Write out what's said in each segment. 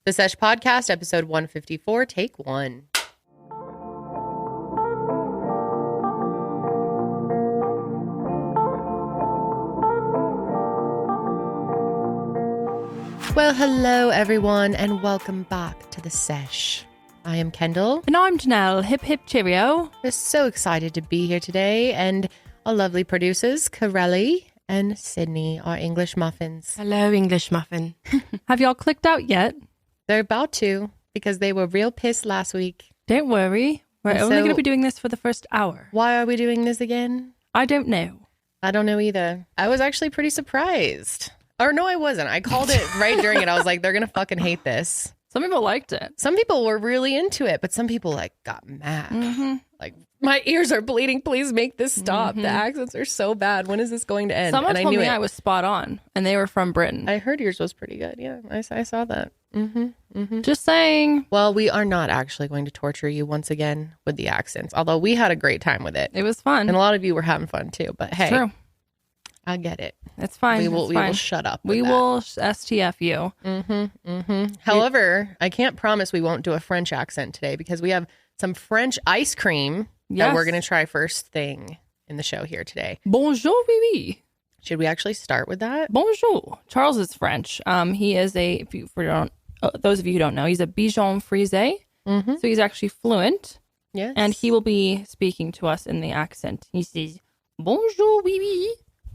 The Sesh Podcast, episode 154, take 1. Well, hello everyone, and welcome back to The Sesh. I am Kendall. And I'm Janelle. Hip hip cheerio. We're so excited to be here today, and our lovely producers, Karelly and Sydney, our English muffins. Hello, English muffin. Have y'all clicked out yet? They're about to, because they were real pissed last week. Don't worry. We're And only so- going to be doing this for the first hour. Why are we doing this again? I don't know. I don't know either. I was actually pretty surprised. Or no, I wasn't. I called it right during it. I was like, they're going to fucking hate this. Some people liked it. Some people were really into it, but some people like got mad. Mm-hmm. Like, my ears are bleeding. Please make this stop. The accents are so bad. When is this going to end? Someone and told I knew me it. I was spot on, and they were from Britain. I heard yours was pretty good. Yeah, I saw that. Just saying. Well, we are not actually going to torture you once again with the accents, although we had a great time with it. It was fun. And a lot of you were having fun too. But hey, True. I get it. It's fine. We will It's fine. shut up. We with that. will STF you. However, I can't promise we won't do a French accent today because we have some French ice cream that we're going to try first thing in the show here today. Bonjour, oui, oui. Should we actually start with that? Bonjour. Charles is French. He is those of you who don't know, he's a Bichon Frise. So he's actually fluent. Yes. And he will be speaking to us in the accent. He says, Bonjour, oui, oui.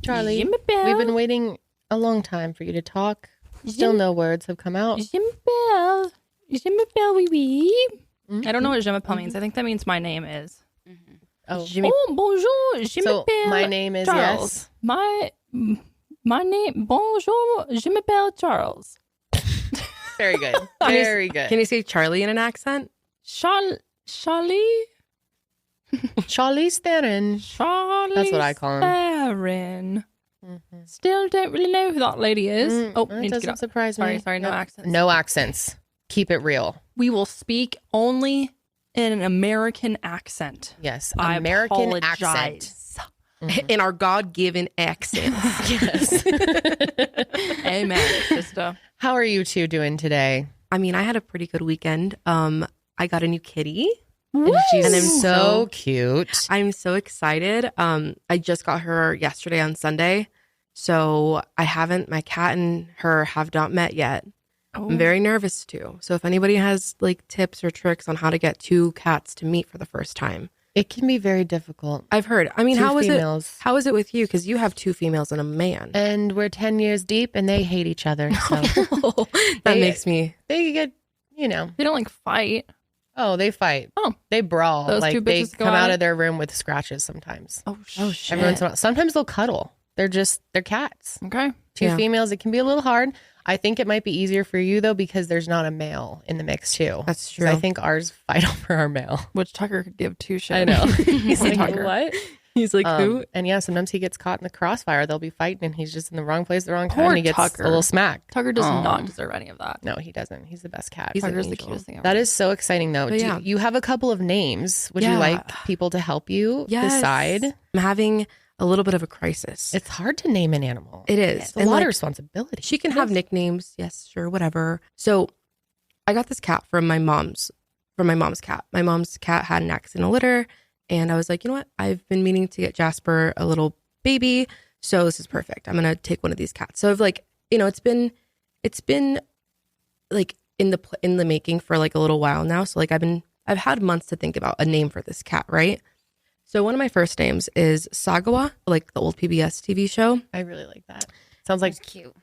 Charlie, Je m'appelle. we've been waiting a long time for you to talk. Still no words have come out. Je m'appelle. Je m'appelle, oui, oui. I don't know what je m'appelle means. I think that means my name is. Oh, Oh, bonjour. Je so m'appelle. my name is Charles. My name. Bonjour. Je m'appelle Charles. very good. Very good. Can you say Charlie in an accent? Charlie. Charlie Theron. Charlie. That's what I call him. Theron. Still don't really know who that lady is. That Need to get doesn't up. surprise me. Sorry, no accents. No accents. Keep it real. We will speak only in an American accent. Yes, I American apologize. accent. In our God-given accent. Yes. Amen, sister. How are you two doing today? I mean, I had a pretty good weekend. I got a new kitty. And she's And I'm so cute. I'm so excited. I just got her yesterday on Sunday. So my cat and her have not met yet. I'm very nervous too. So if anybody has like tips or tricks on how to get two cats to meet for the first time. It can be very difficult. I've heard. I mean, Two how is females. it? How is it with you? Because you have two females and a man. And we're 10 years deep and they hate each other. So That makes me. they get, They don't like fight. oh, they fight. Oh. They brawl. Those like two they bitches go come at out it? of their room with scratches sometimes. Oh shit. Every once in a while. Sometimes they'll cuddle. They're cats. Okay. Two Yeah. females. It can be a little hard. I think it might be easier for you though because there's not a male in the mix too. That's 'Cause true. I think ours fight over our male. Which Tucker could give two shits. I know. He's like, Tucker. what? He's like, who? And yeah, sometimes he gets caught in the crossfire. They'll be fighting and he's just in the wrong place at the wrong time. Poor And he gets Tucker. a little smack. Tucker does not deserve any of that. No, he doesn't. He's the best cat. He's an Tucker's the angel. cutest thing ever. That is so exciting though. But Do yeah. you have a couple of names. Would you Yeah. like people to help you decide? I'm having a little bit of a crisis. It's hard to name an animal. It is. It's a And, lot like, of responsibility. She can have nicknames. Yes, sure, whatever. So I got this cat from my mom's cat. My mom's cat had an accidental litter. And I was like, you know what? I've been meaning to get Jasper a little baby. So this is perfect. I'm going to take one of these cats. So I've like, it's been like in the making for like a little while now. So like I've had months to think about a name for this cat, right? So one of my first names is Sagawa, like the old PBS TV show. I really like that. Sounds like Cute.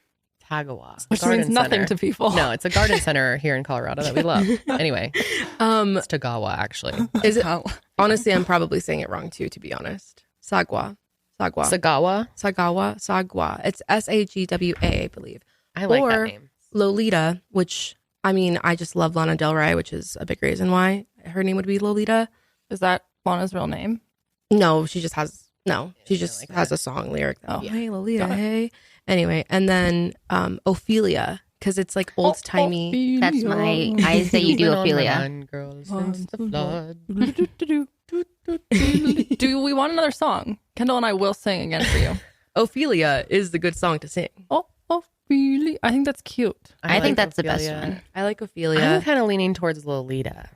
Tagawa. Which Garden means nothing center. to people. No, it's a garden center here in Colorado that we love. Anyway, it's Tagawa actually. Is it? Honestly, I'm probably saying it wrong too, to be honest. Sagwa. Sagawa. Sagwa. It's Sagwa, I believe. I like that Or name. Lolita, which, I mean, I just love Lana Del Rey, which is a big reason why her name would be Lolita. Is that Lana's real name? No, she just has like has a song lyric. Oh. Hey, Lolita, Got it. hey. Anyway, and then Ophelia, because it's like old timey. That's my. I say you do Been on my Ophelia. mind, girl, since the flood. Do we want another song? Kendall and I will sing again for you. Ophelia is the good song to sing. Oh, Ophelia. I think that's cute. I think that's Ophelia. the best one. I like Ophelia. I'm kind of leaning towards Lolita.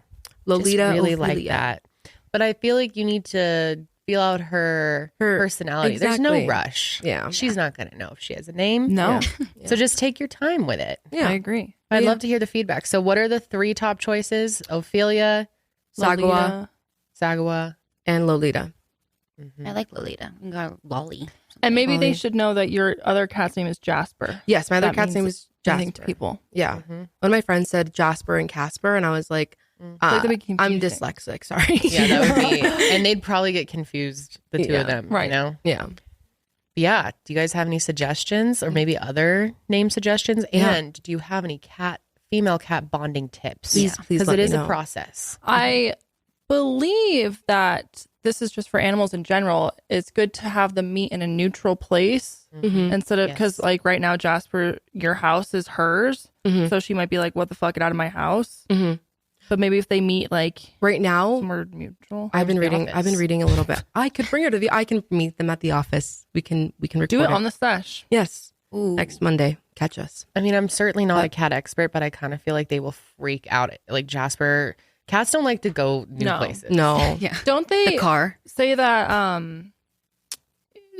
Lolita, Just really Ophelia. like that. But I feel like you need to feel out her personality. There's no exactly. rush. Yeah. She's not going to know if she has a name. No. Yeah. So just take your time with it. Yeah. I agree. I'd love to hear the feedback. So what are the 3 top choices? Ophelia, Sagwa, Sagwa, and Lolita. I like Lolita. We got Lolly. And maybe they Ollie. should know that your other cat's name is Jasper. Yes, my other That cat's name means is Nothing Jasper. to people. Yeah. Mm-hmm. One of my friends said Jasper and Casper, and I was like, like that'd be I'm confusing. dyslexic. Sorry. Yeah, that would be. And they'd probably get confused, the 2 of them. Right. You know? Yeah. Yeah. Do you guys have any suggestions or maybe other name suggestions? Yeah. And do you have any female cat bonding tips? Please Because let it me is a know. process. I believe that this is just for animals in general. It's good to have them meet in a neutral place instead of, because Yes. like right now, Jasper, your house is hers. Mhm. So she might be like, what the fuck, get out of my house. Mhm. But maybe if they meet like Right now, somewhere neutral. I've been to the reading. office. I've been reading a little bit. I could bring her to the. I can meet them at the office. We can record Do it on the sesh. Yes. Ooh. Next Monday. Catch us. I mean, I'm certainly not a cat expert, but I kind of feel like they will freak out. Like Jasper, cats don't like to go new No. places. No. Yeah. Don't they The car. say that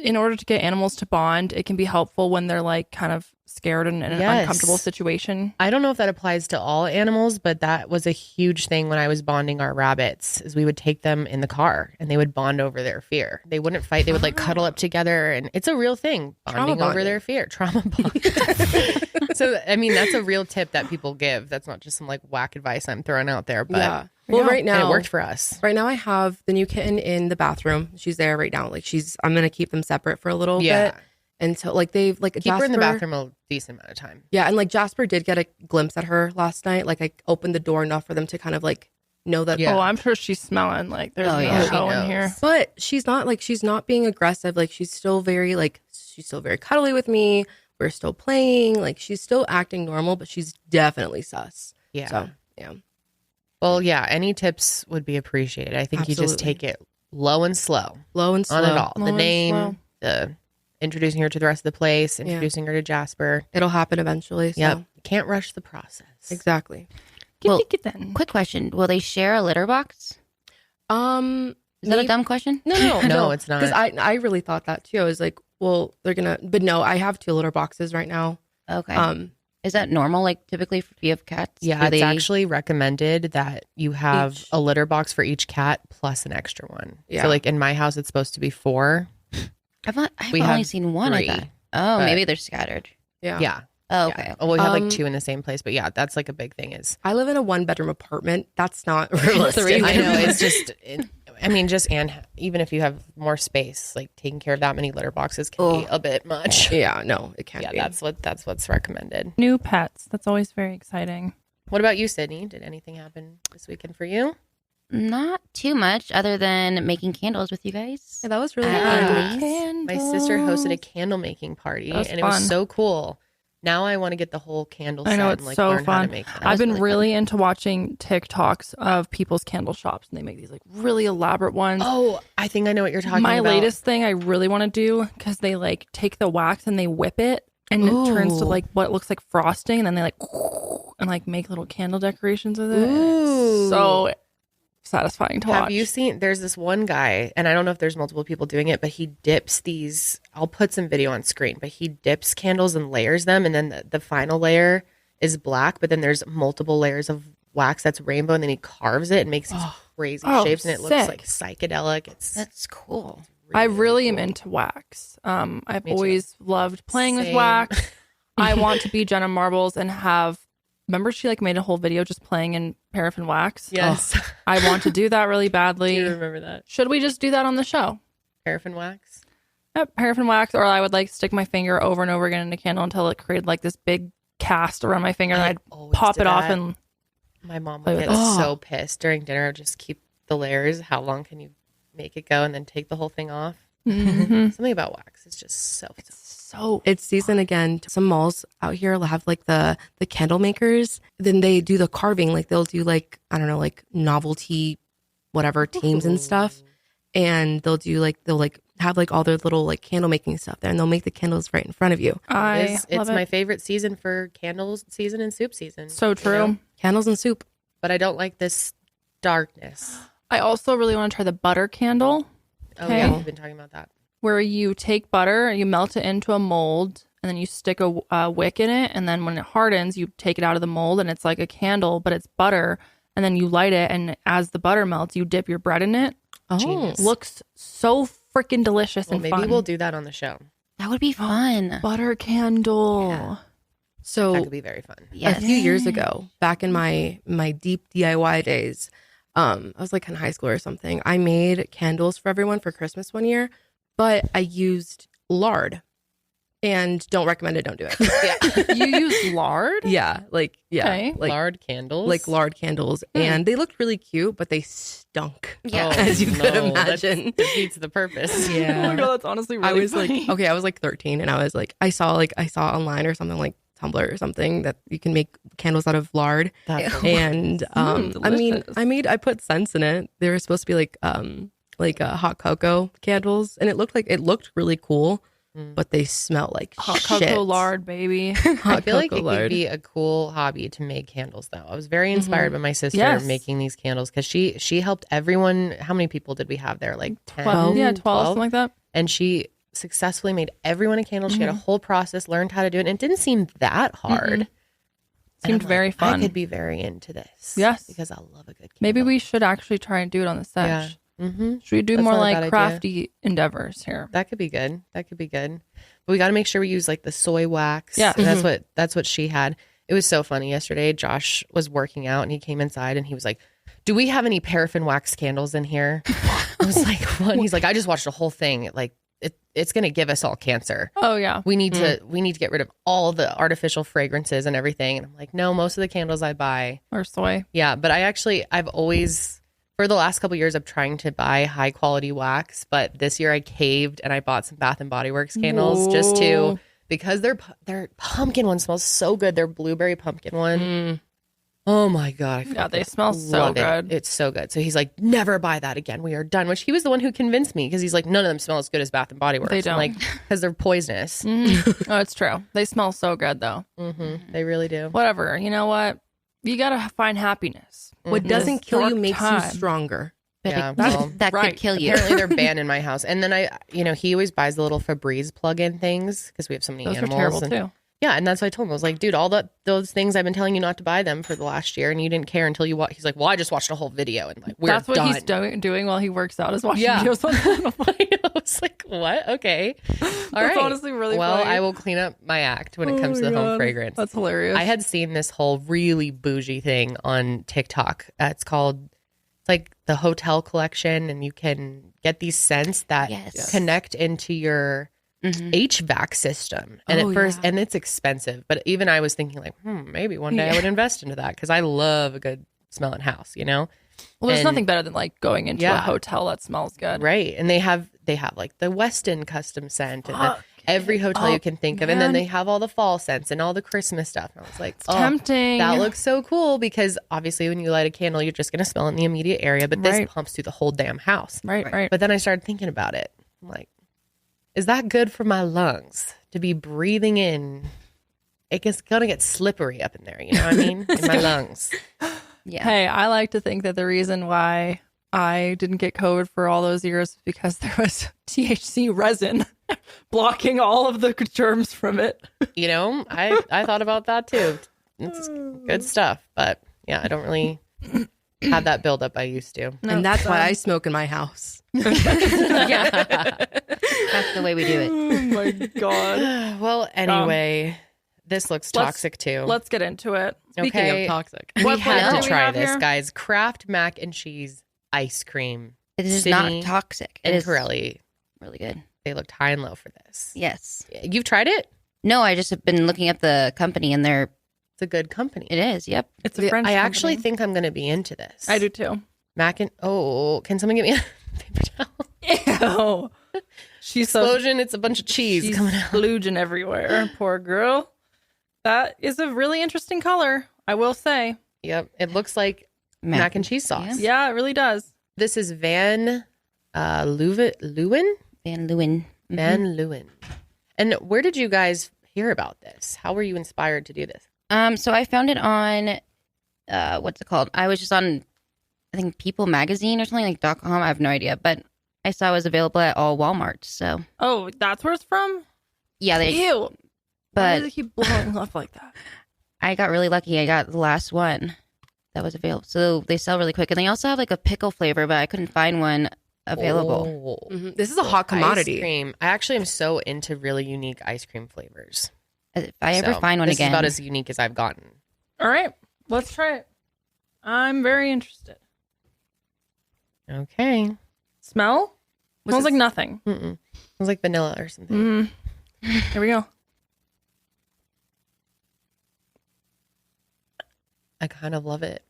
in order to get animals to bond, it can be helpful when they're like kind of scared and in an Yes. uncomfortable situation? I don't know if that applies to all animals, but that was a huge thing when I was bonding our rabbits is we would take them in the car and they would bond over their fear. They wouldn't fight. They would like cuddle up together and it's a real thing. Bonding over bonding. their fear. Trauma bonding. So, I mean, that's a real tip that people give. That's not just some like whack advice I'm throwing out there, but Yeah. Well, right and now it worked for us. Right now, I have the new kitten in the bathroom. She's there right now. Like I'm gonna keep them separate for a little bit until like they've like Keep Jasper, her in the bathroom a decent amount of time. Yeah, and like Jasper did get a glimpse at her last night. Like I opened the door enough for them to kind of like know that. Yeah. Oh, I'm sure she's smelling like there's Oh, no yeah. toe She in here. knows. But she's not being aggressive. Like she's still very cuddly with me. We're still playing. Like she's still acting normal, but she's definitely sus. Yeah. So yeah. Well, yeah, any tips would be appreciated. I think you just Absolutely. take it low and slow Low and slow. on it all. Low The and name, slow. the introducing her to the rest of the place, introducing her to Jasper. It'll happen eventually. So. Yep. Can't rush the process. Exactly. Well, Get that. Quick question. Will they share a litter box? Is that a dumb question? No, No, it's not. Because I really thought that too. I was like, well, they're gonna, but no, I have 2 litter boxes right now. Okay. Is that normal? Like typically if you have cats? Yeah, do it's they- actually recommended that you have Each. a litter box for each cat plus an extra one. Yeah. So like in my house, it's supposed to be 4. I've we only have seen one 3, of that. Oh, but- maybe they're scattered. Yeah. Yeah. Oh, Yeah. okay. Well, we have like Um, 2 in the same place, but yeah, that's like a big thing is I live in a 1-bedroom apartment. That's not realistic. 3 I know it's just, I mean, even if you have more space, like taking care of that many litter boxes can be a bit much. Yeah, no, it can't Yeah, be. that's what's recommended. New pets. That's always very exciting. What about you, Sydney? Did anything happen this weekend for you? Not too much other than making candles with you guys. Yeah, that was really Yeah. fun. My sister hosted a candle making party, That was and it was fun. so cool. Now I want to get the whole candle set I know, and it's like so learn how fun. to make them. I've been really really into watching TikToks of people's candle shops, and they make these like really elaborate ones. Oh, I think I know what you're talking My about. latest thing I really want to do, because they like take the wax and they whip it, and it turns to Ooh. like what looks like frosting, and then they like and like make little candle decorations with it. Ooh. It's so satisfying to watch. Have you seen? There's this one guy, and I don't know if there's multiple people doing it, but he dips these. I'll put some video on screen, but he dips candles and layers them, and then the final layer is black, but then there's multiple layers of wax that's rainbow, and then he carves it and makes these crazy Oh, shapes, and it sick. looks like psychedelic. That's cool. I really am into wax. I've Me too. always loved playing with Same. wax. I want to be Jenna Marbles and have. Remember, she like made a whole video just playing in paraffin wax. Yes, I want to do that really badly. do you remember that Should we just do that on the show? paraffin wax? Yep, paraffin wax, or I would like stick my finger over and over again in a candle until it created like this big cast around my finger, and I I'd always pop did it off that. and My mom Play would with get it. so pissed during dinner. Just keep the layers. How long can you make it go, and then take the whole thing off? Something about wax is just so. so It's season again. Some malls out here will have like the candle makers. Then they do the carving. Like they'll do like, I don't know, like novelty, whatever teams and stuff. And they'll do like, have like all their little like candle making stuff there, and they'll make the candles right in front of you. It's my favorite season for candles season and soup season. So true. You know? Candles and soup. But I don't like this darkness. I also really want to try the butter candle. Oh yeah, we've been talking about that. Where you take butter, you melt it into a mold, and then you stick a wick in it, and then when it hardens, you take it out of the mold, and it's like a candle, but it's butter, and then you light it, and as the butter melts, you dip your bread in it. Genius. Looks so freaking delicious and maybe fun. we'll do that on the show. That would be fun. Butter candle. Yeah. So That could be very fun. a few years ago, back in my deep DIY days, I was like in high school or something. I made candles for everyone for Christmas one year, but I used lard, and don't recommend it. Don't do it. Yeah. You use lard? Like lard candles. like lard candles, and they looked really cute, but they stunk. Yeah. As you could imagine. That defeats the purpose. Oh my god, that's honestly really I was funny. like, I was like 13, and I was like, I saw online or something like Tumblr or something that you can make candles out of lard. And I put scents in it. They were supposed to be like hot cocoa candles, and it looked really cool, but they smell like hot shit. cocoa lard, baby. I feel like cocoa it lard. could be a cool hobby to make candles, though. I was very inspired by my sister making these candles because she helped everyone. How many people did we have there? Like 10? 12, something like that. And she successfully made everyone a candle. She had a whole process, learned how to do it, and it didn't seem that hard. Seemed very fun. I could be very into this. Yes. Because I love a good candle. Maybe we should actually try and do it on the Sesh. Yeah. Mm-hmm. Should we do That's more not a like bad idea. crafty endeavors here? That could be good. But we got to make sure we use like the soy wax. Yeah. And that's what she had. It was so funny yesterday. Josh was working out and he came inside and he was like, "Do we have any paraffin wax candles in here?" I was like, "What?" And he's like, "I just watched the whole thing. Like it's going to give us all cancer. Oh yeah. We need to get rid of all the artificial fragrances and everything." And I'm like, "No, most of the candles I buy Or soy. Yeah, but I've always, for the last couple of years, I'm trying to buy high quality wax, but this year I caved and I bought some Bath and Body Works candles because their pumpkin one smells so good. Their blueberry pumpkin one. Oh my god! Yeah, they smell so love good. It's so good. So he's like, "Never buy that again. We are done." Which he was the one who convinced me because he's like, "None of them smell as good as Bath and Body Works." They don't. I'm like, because they're poisonous. Oh, it's true. They smell so good though. They really do. Whatever. You know what? You gotta find happiness. What doesn't kill you dark makes time. you stronger. But Yeah, that right. could kill you. Apparently they're banned in my house. And then he always buys the little Febreze plug-in things because we have so many Those are animals. terrible and- too. Yeah, and that's what I told him. I was like, "Dude, all those things I've been telling you not to buy them for the last year, and you didn't care until you watch." He's like, "Well, I just watched a whole video, and like That's what done." he's doing while he works out is watching Yeah. videos on that. I was like, "What? Okay, all right." That's honestly really well. funny. I will clean up my act when it comes to the home fragrance. That's hilarious. I had seen this whole really bougie thing on TikTok. It's like the hotel collection, and you can get these scents that Yes. connect into your HVAC system. And at first, and it's expensive, but even I was thinking like, maybe one day I would invest into that because I love a good smelling house, you know? Well, there's And- nothing better than like going into a Yeah. hotel that smells good. Right. And they have like the Weston custom scent and every hotel you can think of. And then man. they have all the fall scents and all the Christmas stuff. And I was like, Tempting. that looks so cool because obviously when you light a candle, you're just going to smell it in the immediate area, but Right. this pumps through the whole damn house. Right. But then I started thinking about it. I'm like, is that good for my lungs to be breathing in? It's going to get slippery up in there. You know what I mean? In my lungs. Yeah. Hey, I like to think that the reason why I didn't get COVID for all those years is because there was THC resin blocking all of the germs from it. You know, I thought about that too. It's good stuff. But yeah, I don't really have that buildup I used to. And that's why I smoke in my house. That's the way we do it. Oh my God. Well, anyway, this looks toxic too. Let's get into it. Speaking Okay. of toxic. We What had flavor to do we try have this, here? guys. Kraft mac and cheese ice cream. It is Sydney not toxic. It And is Karelly, really good. they looked high and low for this. Yes. You've tried it? No, I just have been looking up the company and It's a good company. it is. Yep. It's a French I actually company. think I'm going to be into this. I do too. Mac and can someone get me a paper towel? Ew. She's so Explosion! It's a bunch of cheese she's coming out. spluging everywhere. Poor girl. That is a really interesting color, I will say. Yep, it looks like mac and cheese sauce. Yeah, it really does. This is Van Leeuwen. Van Leeuwen. Van Leeuwen. And where did you guys hear about this? How were you inspired to do this? So I found it on, what's it called? I was just on, I think, People Magazine or something, like .com. I have no idea. But I saw it was available at all Walmarts. So, Oh, that's where it's from? yeah. Ew. Why But does it keep blowing up like that? I got really lucky. I got the last one that was available. So they sell really quick. And they also have like a pickle flavor, but I couldn't find one available. Oh. This is a hot commodity. Ice cream. I actually am so into really unique ice cream flavors. If I ever So, find one this again. is about as unique as I've gotten. All right. Let's try it. I'm very interested. Okay. Smell? Smells this? like nothing. Mm-mm. Smells like vanilla or something. Here we go. I kind of love it.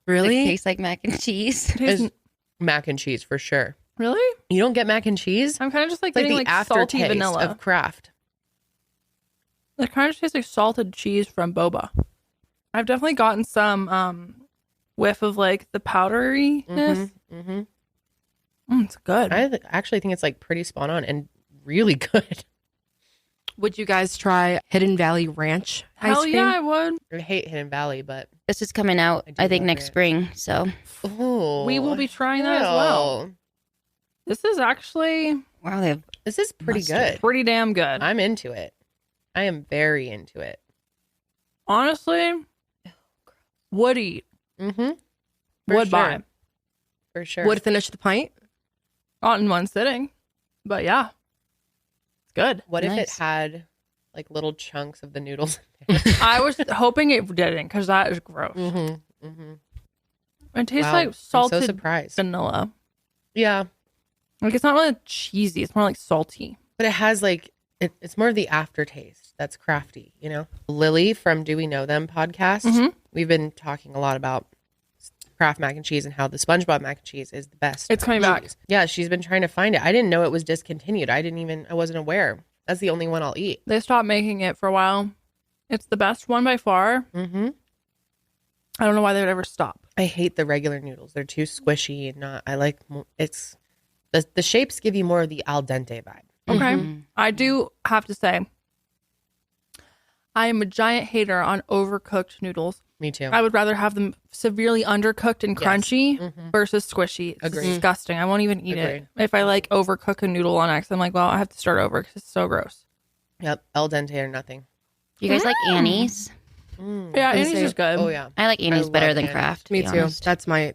It Really? tastes like mac and cheese. Tastes- It's mac and cheese for sure. Really? You don't get mac and cheese? I'm kind of just like It's like getting the like salty aftertaste vanilla. of Kraft. It kind of tastes like salted cheese from boba. I've definitely gotten some whiff of like the powderiness. Mm-hmm. It's good. I actually think it's like pretty spot on and really good. Would you guys try Hidden Valley Ranch ice Hell cream? yeah, I would. I hate Hidden Valley, but This is coming out, I do I think, love next it. spring. So, oh, We will be trying that as well. no. This is actually wow, they have This is pretty Mustard. good. pretty damn good. I'm into it. I am very into it. Honestly, would eat. Mm-hmm. Would buy. For sure. Would finish the pint? Not in one sitting. But yeah. It's good. What if it Nice. had like little chunks of the noodles? I was hoping it didn't because that is gross. Mm-hmm. Mm-hmm. It tastes Wow. like I'm so salted surprised. vanilla. Yeah, Like it's not really cheesy. It's more like salty. but it has like it's more of the aftertaste that's crafty, you know. Lily from Do We Know Them podcast. Mhm. We've been talking a lot about Kraft mac and cheese and how the SpongeBob mac and cheese is the best. It's coming back. Yeah, she's been trying to find it. I didn't know it was discontinued. I wasn't aware. That's the only one I'll eat. They stopped making it for a while. It's the best one by far. Mm-hmm. I don't know why they would ever stop. I hate the regular noodles. They're too squishy and not. I like it's the shapes give you more of the al dente vibe. Okay. Mhm. I do have to say, I am a giant hater on overcooked noodles. Me too. I would rather have them severely undercooked and Yes. crunchy Mhm. versus squishy. It's Agreed. disgusting. I won't even eat Agreed. it. If I like overcook a noodle on X, I'm like, well, I have to start over because it's so gross. Yep, al dente or nothing. Do you guys like Annie's? Mm. Yeah, I Annie's say- is good. Oh yeah. I like Annie's better love than Annie's. Kraft. to Me be too. honest. That's my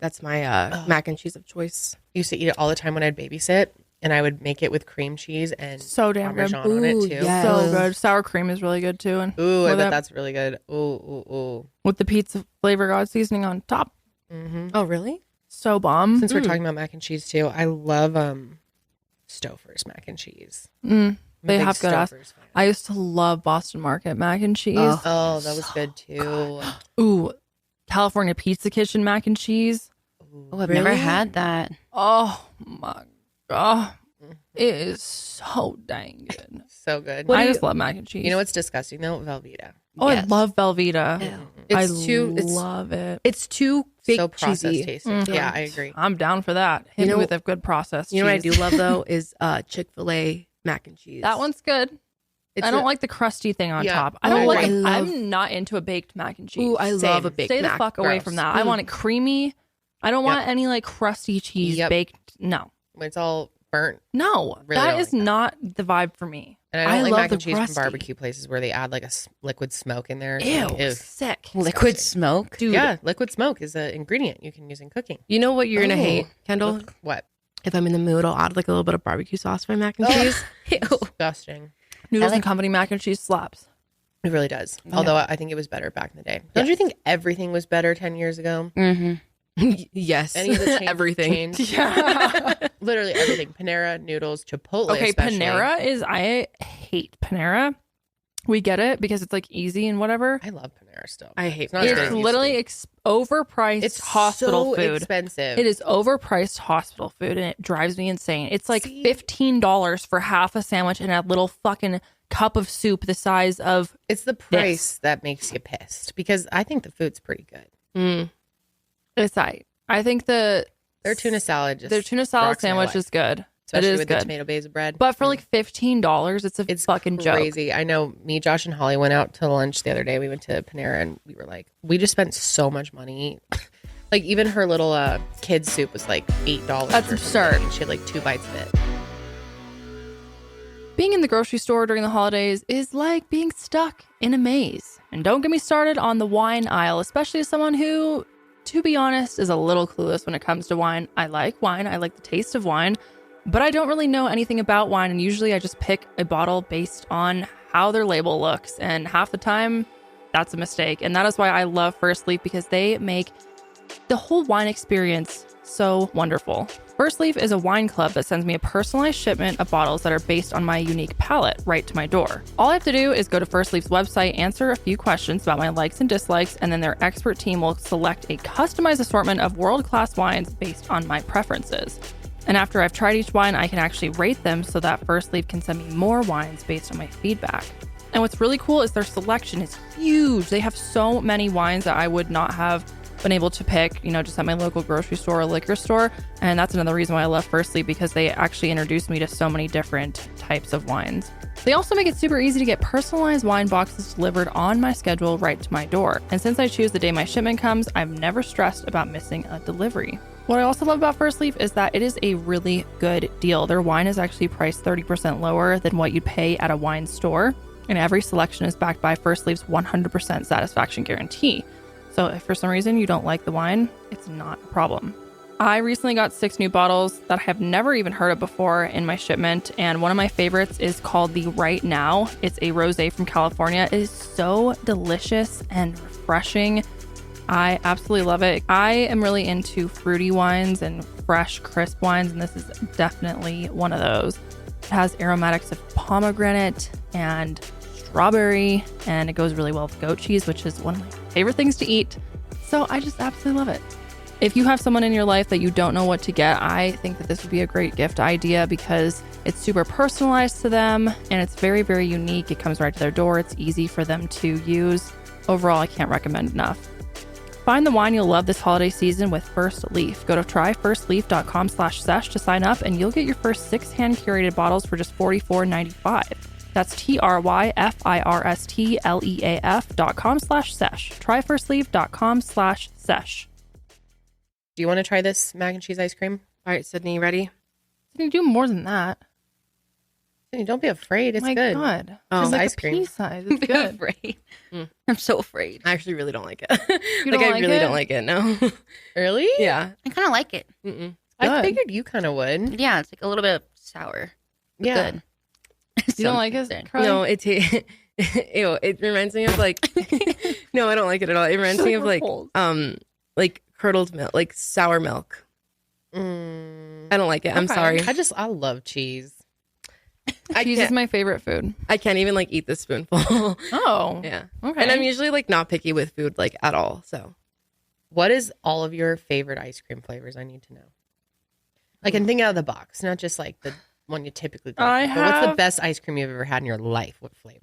mac and cheese of choice. Used to eat it all the time when I'd babysit, and I would make it with cream cheese and So damn good. Parmesan on it Ooh, too. yes. So good. Sour cream is really good too. And Ooh, I with bet it- that's really good. Ooh, ooh, ooh. with the pizza flavor god seasoning on top. Mm-hmm. Oh, really? So bomb. Since we're talking about mac and cheese too, I love Stouffer's mac and cheese. Mm, I'm a they big have good ass. Stouffer's fan. I used to love Boston Market mac and cheese. Oh, that was good too. Ooh, California Pizza Kitchen mac and cheese. Oh, I've never Really? had that. Oh my god, it is so dang good. So good. I just love mac and cheese. You know what's disgusting though? Velveeta. Oh, Yes. I love Velveeta. Ew. It's I too. love it. It's too fake So processed cheesy. tasting. Mhm. Yeah, I agree. I'm down for that. Hit You me know- with a good processed You know what I do cheese. love though is Chick-fil-A mac and cheese. That one's good. It's I don't like the crusty thing on Yeah. top. I Oh, don't I like. love- I'm not into a baked mac and cheese. Ooh, I love Same. a big Stay the mac. fuck away Gross. from that. I want it creamy. I don't want any like crusty cheese Yep. baked. No, It's all burnt. no, Really that don't is like that. not the vibe for me. And I don't like love mac and the cheese crusty. from barbecue places where they add like a liquid smoke in there. Ew, Ew. sick. Liquid smoke. Dude, Yeah, liquid smoke is an ingredient you can use in cooking. you know what you're gonna Oh. hate, Kendall? What? If I'm in the mood, I'll add like a little bit of barbecue sauce to my mac and cheese. Disgusting. Noodles like- and Company mac and cheese slaps. It really does. Although I think it was better back in the day. Don't you think everything was better 10 years ago? Mm-hmm. Yes, Any of the everything. chains? Yeah. Literally everything. Panera, noodles, Chipotle. Okay, especially. Panera is. I hate Panera. We get it because it's like easy and whatever. I love Panera still. I hate It's not as good It's as it used to literally be. overpriced it's hospital so food. expensive. It is overpriced hospital food and it drives me insane. It's like See? $15 for half a sandwich and a little fucking cup of soup the size of. It's the price that makes you pissed because I think the food's pretty good. Mm. It's I think Their tuna salad just their tuna salad rocks my sandwich life. is good. especially is with good. the tomato basil bread. But for like $15, it's a fucking crazy. joke. I know me, Josh, and Holly went out to lunch the other day. We went to Panera and we were like, we just spent so much money. Like even her little kid soup was like $8. That's absurd. And she had like 2 bites of it. Being in the grocery store during the holidays is like being stuck in a maze. And don't get me started on the wine aisle, especially as someone who, to be honest, is a little clueless when it comes to wine. I like wine. I like the taste of wine, but I don't really know anything about wine. And usually I just pick a bottle based on how their label looks. And half the time, that's a mistake. And that is why I love First Leaf, because they make the whole wine experience so wonderful. First Leaf is a wine club that sends me a personalized shipment of bottles that are based on my unique palate right to my door. All I have to do is go to First Leaf's website, answer a few questions about my likes and dislikes, and then their expert team will select a customized assortment of world-class wines based on my preferences. And after I've tried each wine, I can actually rate them so that First Leaf can send me more wines based on my feedback. And what's really cool is their selection is huge. They have so many wines that I would not have been able to pick, just at my local grocery store or liquor store. And that's another reason why I love First Leaf, because they actually introduced me to so many different types of wines. They also make it super easy to get personalized wine boxes delivered on my schedule right to my door. And since I choose the day my shipment comes, I'm never stressed about missing a delivery. What I also love about First Leaf is that it is a really good deal. Their wine is actually priced 30% lower than what you'd pay at a wine store. And every selection is backed by First Leaf's 100% satisfaction guarantee. So if for some reason you don't like the wine, it's not a problem. I recently got 6 new bottles that I have never even heard of before in my shipment. And one of my favorites is called the Right Now. It's a rosé from California. It is so delicious and refreshing. I absolutely love it. I am really into fruity wines and fresh, crisp wines, and this is definitely one of those. It has aromatics of pomegranate and strawberry, and it goes really well with goat cheese, which is one of my favorite things to eat. So I just absolutely love it. If you have someone in your life that you don't know what to get, I think that this would be a great gift idea because it's super personalized to them and it's very, very unique. It comes right to their door. It's easy for them to use. Overall, I can't recommend enough. Find the wine you'll love this holiday season with First Leaf. Go to tryfirstleaf.com/sesh to sign up and you'll get your first 6 hand-curated bottles for just $44.95. That's tryfirstleaf.com/sesh. Tryfirstleaf.com/sesh. Do you want to try this mac and cheese ice cream? All right, Sydney, ready? You do more than that. Sydney, don't be afraid. It's My good. God. Oh, It's like ice a cream. pea size. It's good. Afraid. I'm so afraid. I actually really don't like it. You don't I like really it? don't like it. No. Really? Yeah. I kind of like it. Mm-mm. I Good. figured you kind of would. Yeah, it's like a little bit sour. But Yeah. Good. You don't like it? Carly? No, ew, it reminds me of like no, I don't like it at all. It reminds me of like curdled milk, like sour milk. Mm, I don't like it. I'm Okay. sorry. I love cheese. Cheese is my favorite food. I can't even like eat the spoonful. Oh. Yeah. Okay. And I'm usually like not picky with food like at all. So What is all of your favorite ice cream flavors? I need to know. Like, and think out of the box, not just like the one you typically go for. But what's the best ice cream you've ever had in your life? What flavor?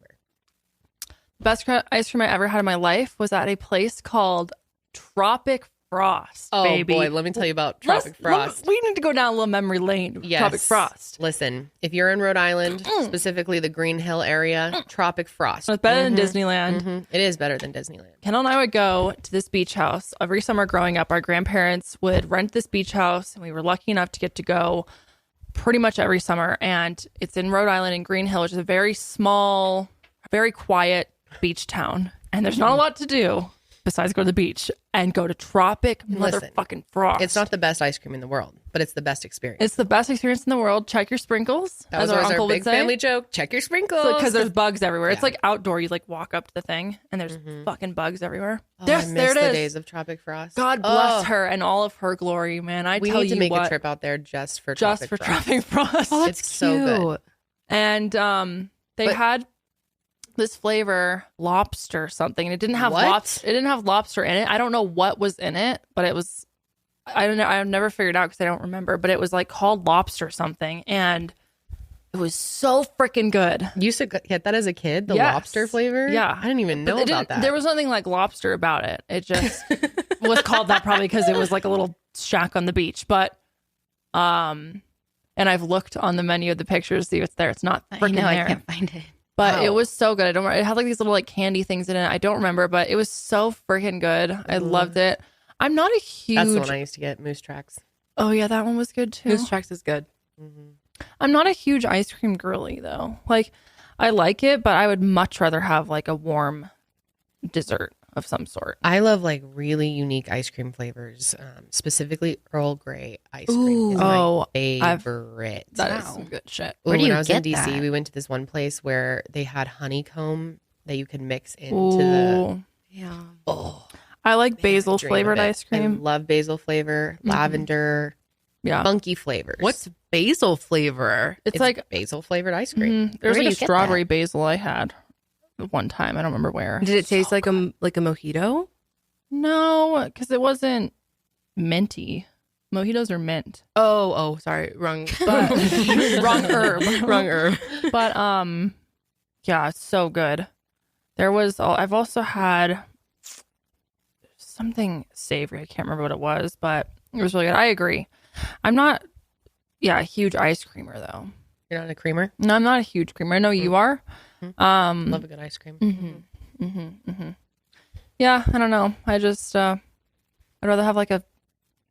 Best ice cream I ever had in my life was at a place called Tropic Frost, Oh, baby. boy. Let me tell you about Tropic Frost. We need to go down a little memory lane with Yes. Tropic Frost. Listen, if you're in Rhode Island, specifically the Green Hill area, Tropic Frost. It's better than Disneyland. Mhm. It is better than Disneyland. Kendall and I would go to this beach house every summer growing up. Our grandparents would rent this beach house, and we were lucky enough to get to go pretty much every summer. And it's in Rhode Island in Green Hill, which is a very small, very quiet beach town. And there's not a lot to do besides go to the beach and go to Tropic Listen, motherfucking Frost. It's not the best ice cream in the world, but it's the best experience. It's the best experience in the world. Check your sprinkles, That was as our always uncle our would big say. family joke. Check your sprinkles. Because there's bugs everywhere. It's Yeah. like outdoor. You like walk up to the thing and there's fucking bugs everywhere. Oh, Yes, I miss there it the is. days of Tropic Frost. God bless Oh, her and all of her glory, man. I We tell need to you make what, a trip out there just for just Tropic for Frost. Tropic Frost. oh, It's so good. And they But- had this flavor lobster something, and it didn't have What? lobster. It didn't have lobster in it. I don't know what was in it, but it was. I don't know. I've never figured out because I don't remember. But it was like called lobster something, and it was so freaking good. You used to get that as a kid, the Yes. lobster flavor? Yeah. I didn't even But know it about didn't- that. There was nothing like lobster about it. It just was called that probably because it was like a little shack on the beach. But And I've looked on the menu of the pictures to see if it's there. It's not I freaking know, there. I can't find it. But it was so good. I don't. It had like these little like candy things in it. I don't remember, but it was so freaking good. I loved it. I'm not a huge. That's the one I used to get. Moose Tracks. Oh yeah, that one was good too. Moose Tracks is good. I'm not a huge ice cream girly though. Like, I like it, but I would much rather have like a warm dessert of some sort. I love like really unique ice cream flavors, specifically Earl Grey ice cream is Oh, my favorite. That is some good shit. Where do when you I was in get DC, that? we went to this one place where they had honeycomb that you could mix into the. Ooh. Yeah. Oh, I like man, I basil dream flavored of it. ice cream. I love basil flavor, lavender, Yeah. funky flavors. What's basil flavor? It's like basil flavored ice cream. there's Where do like a you get strawberry basil I had one time. I don't remember where. Did it taste like a mojito? No, because it wasn't minty. Mojitos are mint. Oh, sorry, wrong. But wrong herb. Wrong herb. But yeah, it's so good. I've also had something savory. I can't remember what it was, but it was really good. I agree. I'm not a huge ice creamer though. You're not a creamer? No, I'm not a huge creamer. I know you are. Love a good ice cream. Yeah, I don't know. I just I'd rather have like a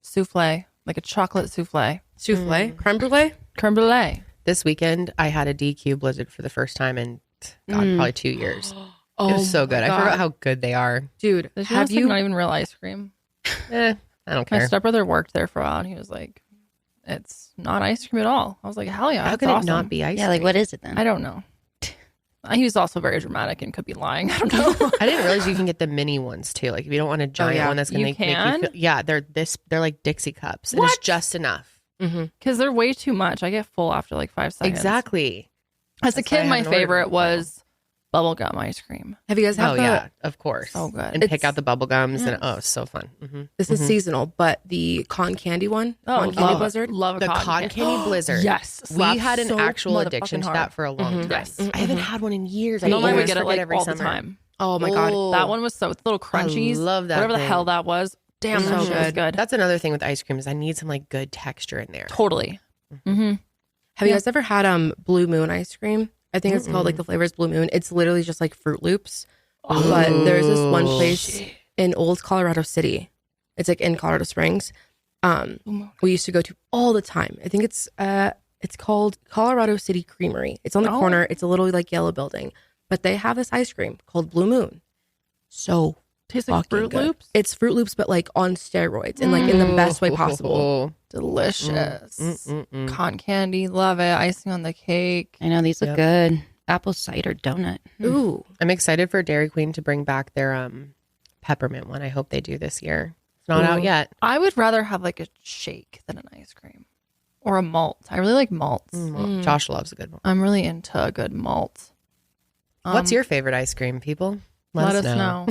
souffle, like a chocolate souffle. Souffle? Creme brulee? Creme brulee. This weekend, I had a DQ Blizzard for the first time in probably 2 years. Oh, It was so good. my I forgot God. how good they are. Dude, This have was, like, you? not even real ice cream? I don't My care. stepbrother worked there for a while, and he was like, "It's not ice cream at all." I was like, "Hell yeah, How that's could awesome." it not be ice Yeah, cream? like what is it then? I don't know. He was also very dramatic and could be lying. I don't know. I didn't realize you can get the mini ones too. Like if you don't want a giant yeah. one that's gonna You make you can? feel, yeah, they're like Dixie cups. And What? it's just enough. Because they're way too much. I get full after like 5 seconds. Exactly. As a That's why I kid, my haven't ordered favorite one in a was bubblegum ice cream. Have you guys had Oh yeah, of course. So good. And pick It's- out the bubble gums and it's so fun. This is seasonal, but the cotton candy one, cotton candy love blizzard. Love a The cotton candy blizzard. Yes. We slaps had an so actual addiction to motherfucking that hard. for a long time. Yes. I haven't had one in years. I know always we get it forget like every all summer. the time. Oh my God. Oh. That one was so with little crunchies. love that Whatever the thing. hell that was. Damn, that So shit was good. good. That's another thing with ice cream is I need some like good texture in there. Totally. Mm-hmm. Have you guys ever had Blue Moon ice cream? I think it's called like the flavor is Blue Moon. It's literally just like Fruit Loops. But there's this one place in Old Colorado City. It's like in Colorado Springs. We used to go to all the time. I think it's called Colorado City Creamery. It's on the corner. It's a little like yellow building. But they have this ice cream called Blue Moon. So Tastes like fucking Fruit good. Loops. It's Fruit Loops, but like on steroids and like in the best way possible. Delicious. Cotton candy. Love it. Icing on the cake. I know these look good. Apple cider donut. Ooh. I'm excited for Dairy Queen to bring back their peppermint one. I hope they do this year. It's not out yet. I would rather have like a shake than an ice cream or a malt. I really like malts. Well, Josh loves a good one. I'm really into a good malt. What's your favorite ice cream, people? Let us know.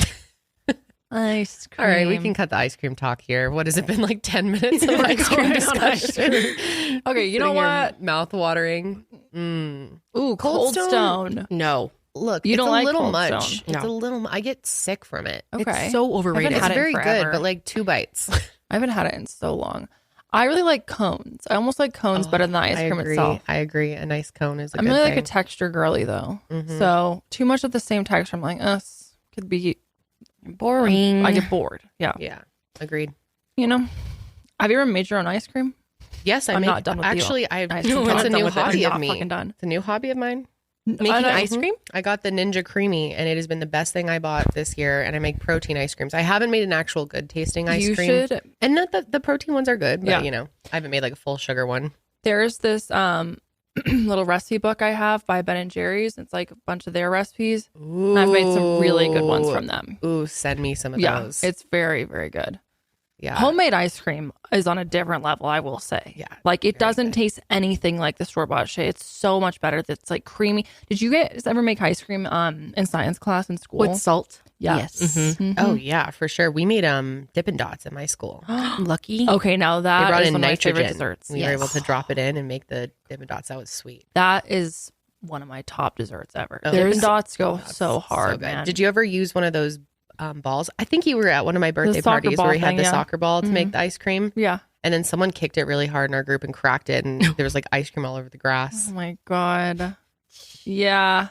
Ice cream. All right, we can cut the ice cream talk here. What has it been like 10 minutes of ice cream discussion? Okay, you know what? Mouth watering. Ooh, Cold Stone. No. Look, You it's don't a like little Cold much. Stone? It's No. a little. I get sick from it. Okay. It's so overrated. had It's it very forever. good, but like 2 bites. I haven't had it in so long. I really like cones. I almost like cones better than the ice cream itself. I agree. A nice cone is a I'm good really thing. like a texture girly though. So too much of the same texture, I'm like, could be Boring. I get bored. Yeah. Yeah, agreed. You know, have you ever made your own ice cream? Yes, I'm not done with you. Actually, Ice cream. it's I'm a not done new with it. I'm hobby of not me. fucking done. It's a new hobby of mine. Making ice cream? I got the Ninja Creamy, and it has been the best thing I bought this year. And I make protein ice creams. I haven't made an actual good tasting ice You cream. should. And not that the protein ones are good, but Yeah. you know, I haven't made like a full sugar one. There's this little recipe book I have by Ben and Jerry's. It's like a bunch of their recipes. And I've made some really good ones from them. Ooh, send me some of Yeah, those. it's very, very good. Yeah. Homemade ice cream is on a different level, I will say. Yeah, Like it doesn't taste anything like the store-bought shit. It's so much better. It's like creamy. Did you guys ever make ice cream in science class in school? With salt. Yeah. Yes. Mhm. Oh yeah, for sure. We made Dippin' Dots at my school. Lucky. Okay, now They that brought is in one of my favorite nitrogen. desserts. We were able to drop it in and make the Dippin' Dots. That was sweet. That is one of my top desserts ever. Oh, Dippin' it's- Dots go so hard, good. man. Did you ever use one of those balls? I think you were at one of my birthday soccer parties ball where we had thing, the yeah. soccer ball to make the ice cream. Yeah. And then someone kicked it really hard in our group and cracked it. And there was like ice cream all over the grass. Oh my God. Yeah.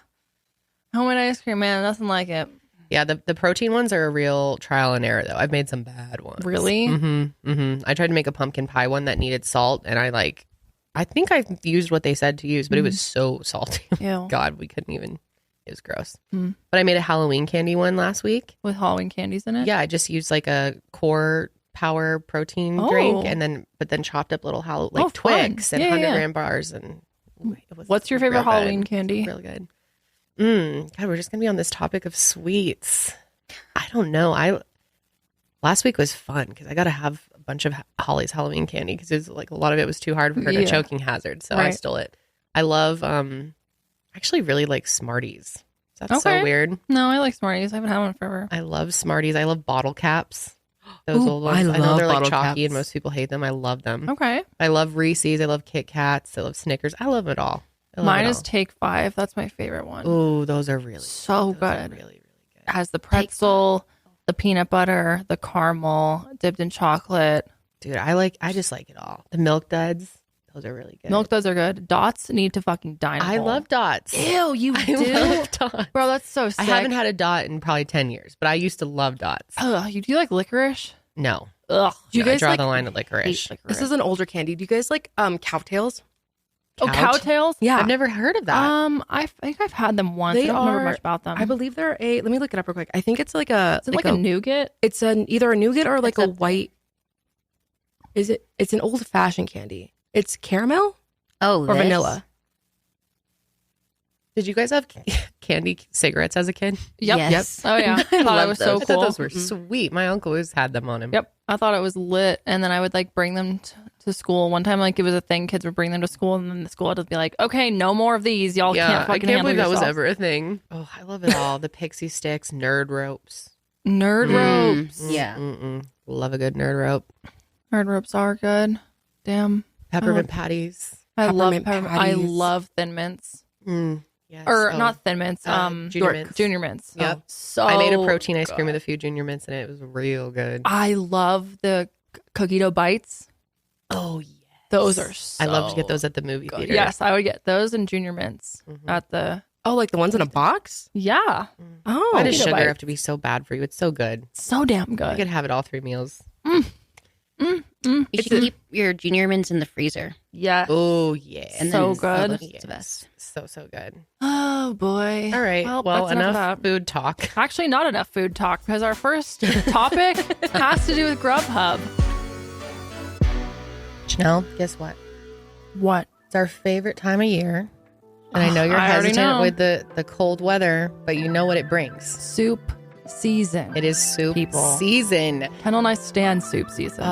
Homemade ice cream, man. Nothing like it. Yeah, the protein ones are a real trial and error, though. I've made some bad ones. Really? I tried to make a pumpkin pie one that needed salt, and I think I used what they said to use, but it was so salty. Ew. God, we couldn't even. It was gross. But I made a Halloween candy one last week. With Halloween candies in it? Yeah, I just used like a core power protein drink, and then chopped up little Twix and 100-gram bars, and it was What's your favorite Halloween candy? Really good. God, we're just gonna be on this topic of sweets. I don't know. Last week was fun because I got to have a bunch of Holly's Halloween candy because it was like a lot of it was too hard for her to choking hazard, so I stole it. I love I actually really like Smarties. That's so weird. No, I like Smarties. I haven't had one forever. I love Smarties. I love bottle caps. Those Ooh, old ones. I know love they're like bottle chalky caps. and most people hate them. I love them. Okay. I love Reese's. I love Kit Kats. I love Snickers. I love it all. Mine is Take 5. That's my favorite one. Ooh, those are really so good. good. Really, really good. It has the pretzel, the peanut butter, the caramel, dipped in chocolate. Dude, I just like it all. The Milk Duds. Those are really good. Milk Duds are good. Dots need to fucking dine. I love Dots. Ew, you I do? love Dots. Bro, that's so sick. I haven't had a Dot in probably 10 years, but I used to love Dots. Ugh, do you like licorice? No. Ugh. Do you guys I draw like the line at licorice. This is an older candy. Do you guys like cowtails? Oh, cowtails? Yeah. I've never heard of that. I think I've had them once. They I don't remember are- much about them. I believe they're let me look it up real quick. I think it's like a Is it like a nougat? It's either a nougat or like It's a white. Is it? It's an old fashioned candy. It's caramel Oh, or vanilla. Did you guys have candy cigarettes as a kid? Yep. Yes. Oh yeah. I thought love it was so those. I thought cool. those were sweet. My uncle always had them on him. Yep. I thought it was lit. And then I would like bring them to school. One time, like it was a thing, kids would bring them to school, and then the school would just be like, okay, no more of these. Y'all Yeah, can't I fucking can't handle believe that was yourself. ever a thing. Oh, I love it all. The pixie sticks, nerd ropes. Nerd ropes. Yeah. Love a good nerd rope. Nerd ropes are good. Damn. Peppermint patties. I love Peppermint peppermint. I patties. love Thin Mints. Yes. Or Oh, not Thin Mints. Junior Mints. Junior Mints. Yep. Oh, so I made a protein ice cream with a few Junior Mints in it. It was real good. I love the cookie dough bites. Oh, yeah. Those are so I love to get those at the movie theater. Yes, I would get those and Junior Mints at the. Oh, like the ones in a box? Yeah. Oh, Why does Cookie dough sugar bites. have to be so bad for you? It's so good. So damn I good. could have it all 3 meals. You should keep your Junior Mints in the freezer. Yeah. Oh, yeah. And So then good. It's the best. So good. Oh boy. All right. Well, that's enough of that. food talk. Actually, not enough food talk because our first topic has to do with Grubhub. Janelle, guess what? What? It's our favorite time of year. And I know you're I already hesitant know. with the cold weather, but you know what it brings. Soup season. It is soup People. season. Kendall and I stand soup season.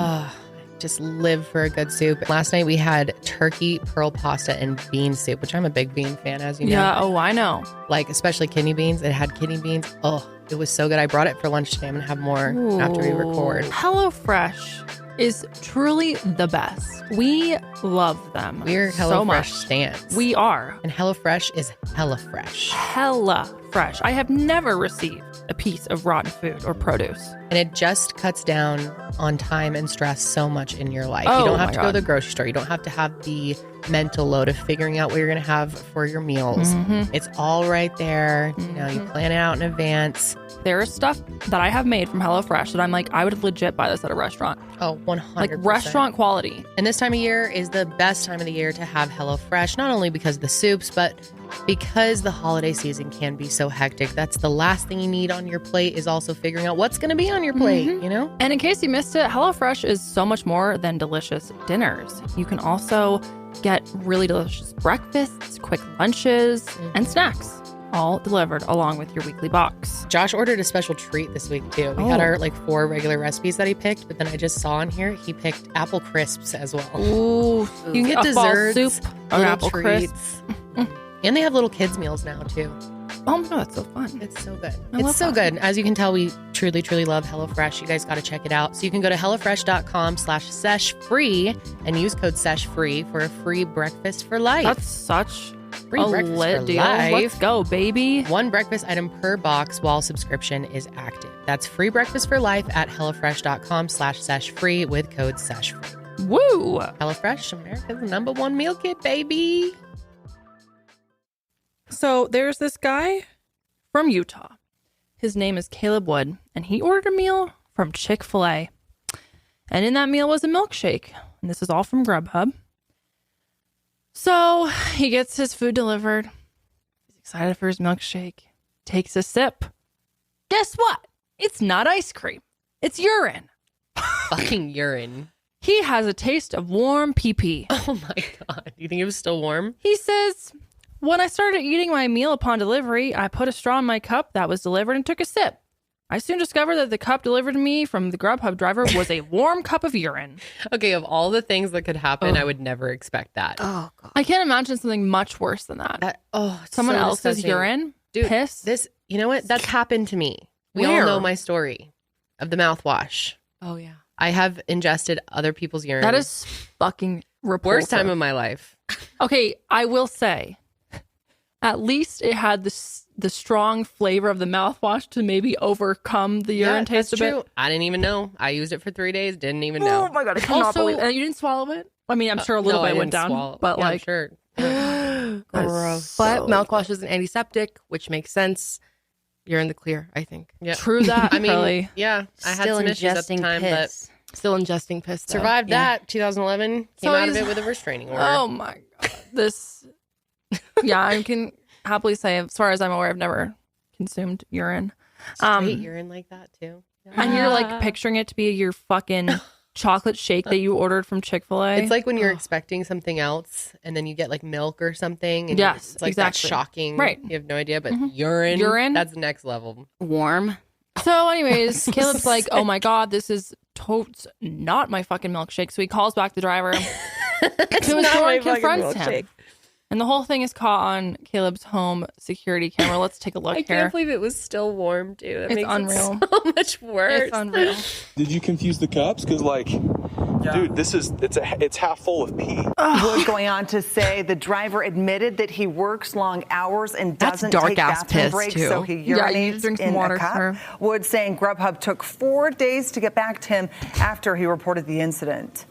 Just live for a good soup. Last night we had turkey, pearl pasta, and bean soup, which I'm a big bean fan, as you know. Yeah. Oh, I know. Like, especially kidney beans. It had kidney beans. Oh, it was so good. I brought it for lunch today. I'm going to have more after we record. HelloFresh is truly the best. We love them. We're so HelloFresh much. stans. We are. And HelloFresh is hella fresh. Hella fresh. I have never received a piece of rotten food or produce. And it just cuts down on time and stress so much in your life. Oh, you don't have my to go to the God. grocery store. You don't have to have the mental load of figuring out what you're going to have for your meals. Mm-hmm. It's all right there. You know, you plan it out in advance. There is stuff that I have made from HelloFresh that I'm like, I would legit buy this at a restaurant. Oh, 100%. Like restaurant quality. And this time of year is the best time of the year to have HelloFresh, not only because of the soups, but because the holiday season can be so hectic. That's the last thing you need on your plate is also figuring out what's going to be on your plate, you know? And in case you missed it, HelloFresh is so much more than delicious dinners. You can also get really delicious breakfasts, quick lunches, and snacks, all delivered along with your weekly box. Josh ordered a special treat this week too. We had our 4 regular recipes that he picked, but then I just saw in here he picked apple crisps as well. Ooh, You can get a fall desserts, soup, or little apple treats. crisp. And they have little kids meals now too. Oh my God, that's so fun. It's so good. I It's love so that. good. As you can tell, we truly, truly love HelloFresh. You guys got to check it out. So you can go to HelloFresh.com/SeshFree and use code SeshFree for a free breakfast for life. That's such Free a breakfast lit for deal. life. Let's go, baby. 1 breakfast item per box while subscription is active. That's free breakfast for life at HelloFresh.com/SeshFree with code SeshFree. Woo! HelloFresh, America's #1 meal kit, baby. So there's this guy from Utah. His name is Caleb Wood, and he ordered a meal from Chick-fil-A. And in that meal was a milkshake. And this is all from Grubhub. So he gets his food delivered. He's excited for his milkshake. Takes a sip. Guess what? It's not ice cream. It's urine. Fucking urine. He has a taste of warm pee-pee. Oh my God. You think it was still warm? He says, when I started eating my meal upon delivery, I put a straw in my cup that was delivered and took a sip. I soon discovered that the cup delivered to me from the Grubhub driver was a warm cup of urine. Okay, of all the things that could happen, I would never expect that. Oh, God. I can't imagine something much worse than that. It's Someone so else's disgusting. urine, Dude, piss. You know what? That's happened to me. We Where? all know my story of the mouthwash. Oh, yeah. I have ingested other people's urine. That is fucking repulsive. worst time of my life. Okay, I will say, at least it had the strong flavor of the mouthwash to maybe overcome the urine taste that's a bit. true. I didn't even know. I used it for 3 days. Didn't even know. Oh my God, I cannot believe it. You didn't swallow it? I mean, I'm sure a little No, I bit went didn't down, swallow. but Yeah, I'm like, sure. gross. But mouthwash is an antiseptic, which makes sense. You're in the clear, I think. Yeah. True that, I mean, Karelly. yeah, I had Still some issues at the ingesting time, piss. Still ingesting piss, but though. survived Yeah. that. 2011 came So out of he's- it with a restraining order. Oh my God. Yeah, I can happily say, as far as I'm aware, I've never consumed urine. Straight urine like that too. And you're like picturing it to be your fucking chocolate shake that you ordered from Chick-fil-A. It's like when you're expecting something else and then you get like milk or something. And Yes, it's like exactly. that shocking. Right. You have no idea, but urine, that's next level. Warm. So anyways, Caleb's like, oh my God, this is totes not my fucking milkshake. So he calls back the driver to his door and confronts him. And the whole thing is caught on Caleb's home security camera. Let's take a look I here. can't believe it was still warm too. That It's makes unreal. it so much worse. It's unreal. Did you confuse the cups? Because dude, it's half full of pee. Wood going on to say the driver admitted that he works long hours and That's doesn't dark take ass bathroom piss, breaks, too. so he Yeah, you urinates drink some in water, a cup. sir. Wood saying Grubhub took 4 days to get back to him after he reported the incident.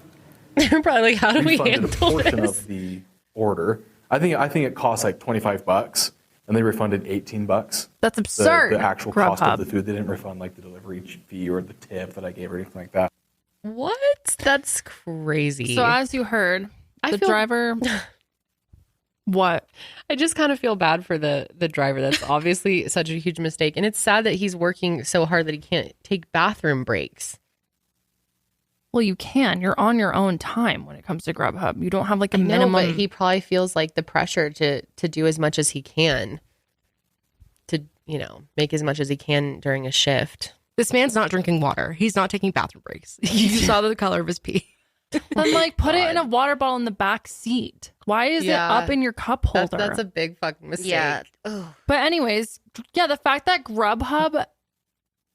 They're probably like, how do we Refunded a handle portion this? of the order. I think it cost like $25, and they refunded $18. That's absurd. The actual cost Grubhub. of the food, they didn't refund like the delivery fee or the tip that I gave or anything like that. What? That's crazy. So as you heard, I the feel- driver. What? I just kind of feel bad for the driver. That's obviously such a huge mistake. And it's sad that he's working so hard that he can't take bathroom breaks. Well, you can. You're on your own time when it comes to Grubhub. You don't have like a No, minimum. but he probably feels like the pressure to do as much as he can to, make as much as he can during a shift. This man's not drinking water. He's not taking bathroom breaks. You saw the color of his pee. Then like put it in a water bottle in the back seat. Why is it up in your cup holder? That's a big fucking mistake. Yeah. Ugh. But anyways, yeah, the fact that Grubhub